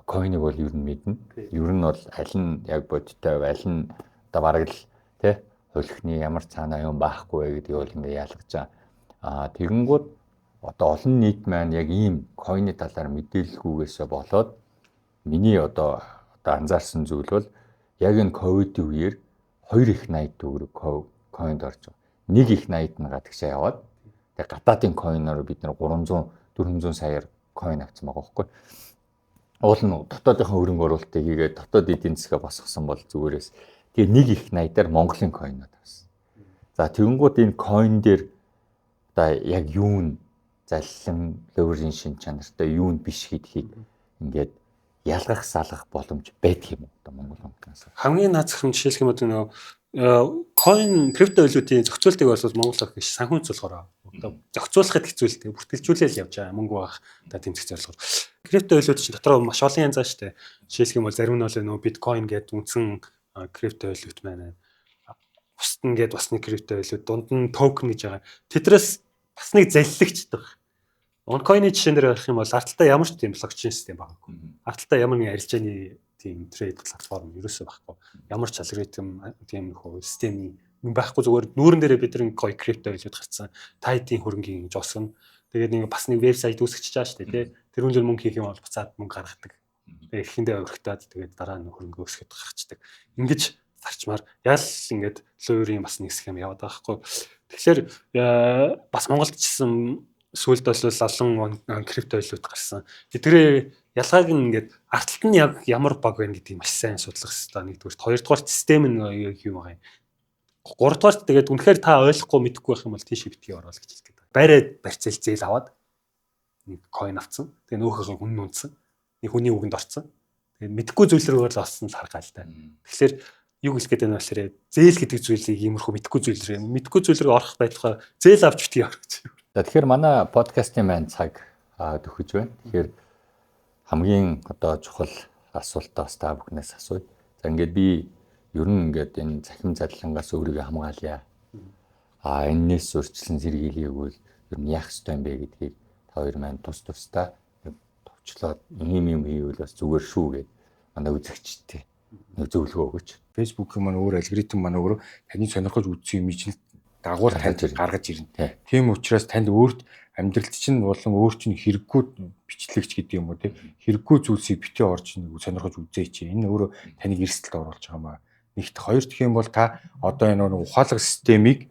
coin-ыг бол ер нь мэднэ. Ер нь бол аль нь яг бодиттой аль нь одоо бараг л тий хулихны ямар цаанаа юм байхгүй вэ гэдгийг бол ингээд яалгаж байгаа. Тэгэнгүүт одоо олон нийт маань яг ийм coin-ы талаар мэдээлэлгүйгээсээ болоод миний одоо анзаарсан зүйл бол яг энэ ковидын үеэр 2 их 80 төгрөг coin орж байгаа. 1 их 80-д нь гадагшаа яваад тэгээ гадаадын coin-оор бид нэр 300-400 саяар coin авсан байгаа байхгүй. Уул нь дотоодынхаа хөрөнгө оруулалтыг хийгээд дотоод эдийн засгаа босгосон бол зүгээрээс тэгээ 1 их 80-аар Монголын coin-од авсан. За тэгэнгүүт энэ coin дээр одоо яг юу нь заллан лоурийн шин чанартай юу нь биш гэдгийг ингээд ялгах салгах боломж байдаг юм уу одоо Монгол банкнаас? Хамгийн наад зах жишээлх юм бол нөгөө coin крипто валютын зохицуултыг бол Монгол банк санхүүц болохоор Одоо зохицуулахад хэцүү л дээ. Бүртгэлжүүлэл явж байгаа мөнгө баг одоо тэмцэх зорилгоор. Крипто байлууд чинь дотор маш олон янз шүү дээ. Жишээлх юм бол зарим нь бол нөө биткойн гэдэг үндсэн крипто байлууд байна. Бусд нь гээд бас нэг крипто байлууд дунд нь токен гэж байгаа. Тэдрээс бас нэг залилагчдаг. Онкойны жишээн дээр ярих юм бол арталтаа ямар ч тийм блокчейн систем баггүй. Арталтаа ямар нэг арилжааны тийм трейд платформ ерөөсөө байхгүй. Ямар ч алгоритм тийм нөхөө системийн байхгүй зүгээр нүүрэн дээрээ бид нэг гоё крипто байлууд гарцсан. Тайтын хөрөнгийн жосгон. Тэгээд нэг бас нэг вебсайт үүсгэж байгаа шүү дээ, тий. Тэр үнээр мөнгө хийх юм бол буцаад мөнгө гаргадаг. Тэгээд эхэндээ өргөтөөд тэгээд дараа нь хөрөнгө өсгöd гаргацдаг. Ингэж зарчмаар ял ингээд луурийн бас нэг схем яваад байгаа байхгүй. Тэгэхээр бас Монголд ч гэсэн сүүлд бол олон крипто байлууд гарсан. Эдгээр ялгааг нь ингээд арталт нь яг ямар баг байна гэдгийг маш сайн судлах хэрэгтэй. Нэгдүгээр, хоёрдугаар систем нь юу байгаа юм. Гуравдугаар тэгээд үнэхээр та ойлгохгүй мэдэхгүй байх юм бол тийш битгий орол гэж хэлдэг. Байраад барьцаал зээл аваад нэг coin авцсан. Тэгээ нөөхөө хүн нүнцсэн. Нэг хүний үгэнд орцсон. Тэгээд мэдэхгүй зүйлрүүгээр л олсон л харгаа л та. Тэгэхээр юу хэлэх гээд байна вэ гэхээр зээл гэдэг зүйлийг иймэрхүү мэдэхгүй зүйлрээ орох байдлаар зээл авч битгий орох. За тэгэхээр манай подкастын маань цаг төгөж байна. Тэгэхээр хамгийн одоо чухал асуултаа та бүхнээс асууя. За ингээд би ер нь ингээд энэ цахим задлангаас өөрийгөө хамгаалъя. Энээс зөрчлөн сэргийлээгүүл ер нь яах ёстой юм бэ гэдгийг та хоёр маань тусдаа товчлоод ийм хийвэл бас зүгээр шүү гэд манай үзэгчтэй нэг зөвлөгөө өгөөч. Facebook маань өөр алгоритм маань өөр таны сонирхож үзсэн юм чинь дагуур танд гаргаж ирнэ. Тийм учраас танд өөрт амьдралд чинь болон өөр чинь хэрэггүй бичлэгч гэдэг юм уу тийм хэрэггүй зүйлсийг битээ орж нэг сонирхож үзээч. Энэ өөрөө таныг эрсдэлд оруулж байгаа маа. Нэгт хоёр дэх юм бол та одоо энэ нэг ухаалаг системийг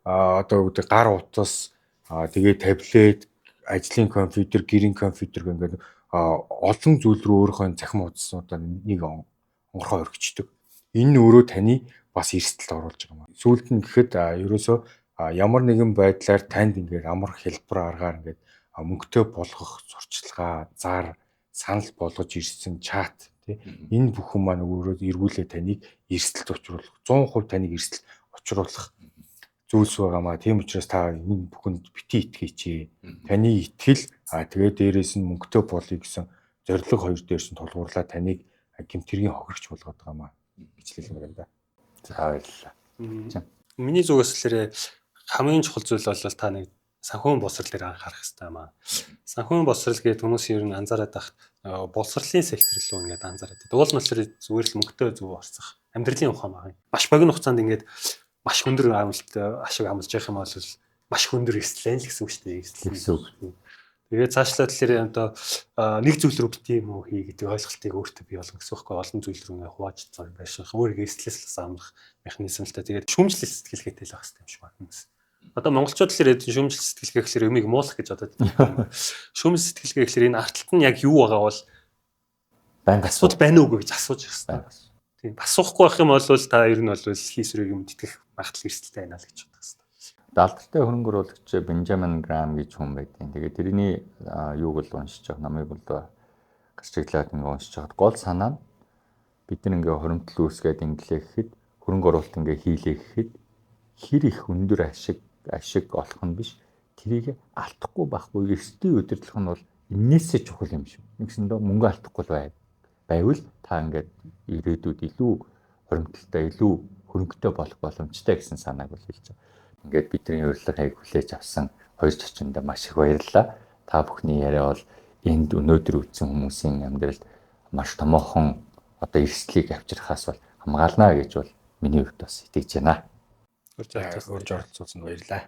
одоо үүдээ гар утас тэгээ таблет, ажлын компьютер, гэрийн компьютер гэдэг олон зүйл рүү өөрийнхөө цахим хуудасуудаа нэг онгорхоо өргөчдөг. Энэ өөрөө таны бас эрсдэлд оруулж байгаа маа. Сүүлд нь гэхэд ерөөсөө ямар нэгэн байдлаар танд ингээд амар хэлбэр аргаар ингээд мөнгөтэй болгох сурчлагаа, зар, санал болгож ирсэн чат тий энэ бүхэн маань өөрөө эргүүлээ таныг эрсдэлд учруулах 100% таныг эрсдэлд учруулах зүйлс байгаамаа. Тийм учраас та энэ бүхэнд бити итгэеч. Таны итгэл тэгээд дээрээс нь мөнгөтэй болъё гэсэн зорилго хоёр дээрс нь тулгуурлаа таныг гэмтэргийн хохирогч болгоод байгаамаа гэж хэлмээр байна да. За баярлалаа. Миний зүгээс л хамгийн чухал зүйл бол та нэг санхүүгийн боловсрол дээр анхаарах хэрэгтэй маа. Санхүүгийн боловсрол гэдэг хүмүүс ер нь анзаараад байх боловсролын сектор руу ингээд анзаараад. Уул нь зүгээр л мөнгөтэй зөв орцох амьдралын ухаан байгаа. Маш богино хугацаанд ингээд маш хөндөр ашиг амлаж явах юм бол маш хөндөр эслэн л гэсэн үг шүү дээ. Тэгээд цаашлаад тэгэхээр одоо нэг зүйл рүү бит юм уу хий гэдэг ойлголтыг өөртөө бий болгох гэсэн байхгүй олон зүйл рүү хувааж цаар байших өөрийгөө стресслээс амлах механизм л та. Тэгээд шүүмжлэл сэтгэлгээтэй л байх хэрэгтэй юм шиг байна. Одоо монголчууд л шүүмжлэл сэтгэлгээ гэхэлэр юмыг муулах гэж бодоод байна. Шүүмжлэл сэтгэлгээ гэхэлэр энэ артлт нь яг юу байгаа бол байнга асуудал байна уу гэж асууж ирэх хэрэгтэй. Тийм асуухгүй байх юм бол та ер нь бол хийсрэг юм итгэх магадл эрсдэлтэй байна л гэж бодох хэрэгтэй. Алдартай хөрөнгө оруулагч Бенджамин Грам гэж хүн байдیں۔ Тэгээд тэрний юуг бол уншиж байгаа, намайг бол гэрчлээд ингээ уншиж байгаад гол санаа нь бид нэг ингээ хоримтлал үүсгээд инглээ гэхэд хөрөнгө оруулалт ингээ хийлээ гэхэд хэр их өндөр ашиг олох нь биш, тэрийг алдахгүй байхгүй эрсдийн удирдлах нь бол энээсээ чухал юм шүү. Нэгсэндээ мөнгө алдахгүй байвал та ингээд ирээдүйд илүү хоримтлалтай, илүү хөрөнгөтэй болох боломжтой гэсэн санааг бол хэлж байгаа. Ингээд бидний урилгыг хүлээж авсан хоёр зочиндоо маш их баярлалаа. Та бүхний яриа бол энд өнөөдөр үтсэн хүмүүсийн амьдралд маш томоохон одоо эрсдлийг авчрахаас бол хамгаална гэж бол миний хувьд бас итгэж байна. Урьж оролцуулсанд баярлалаа.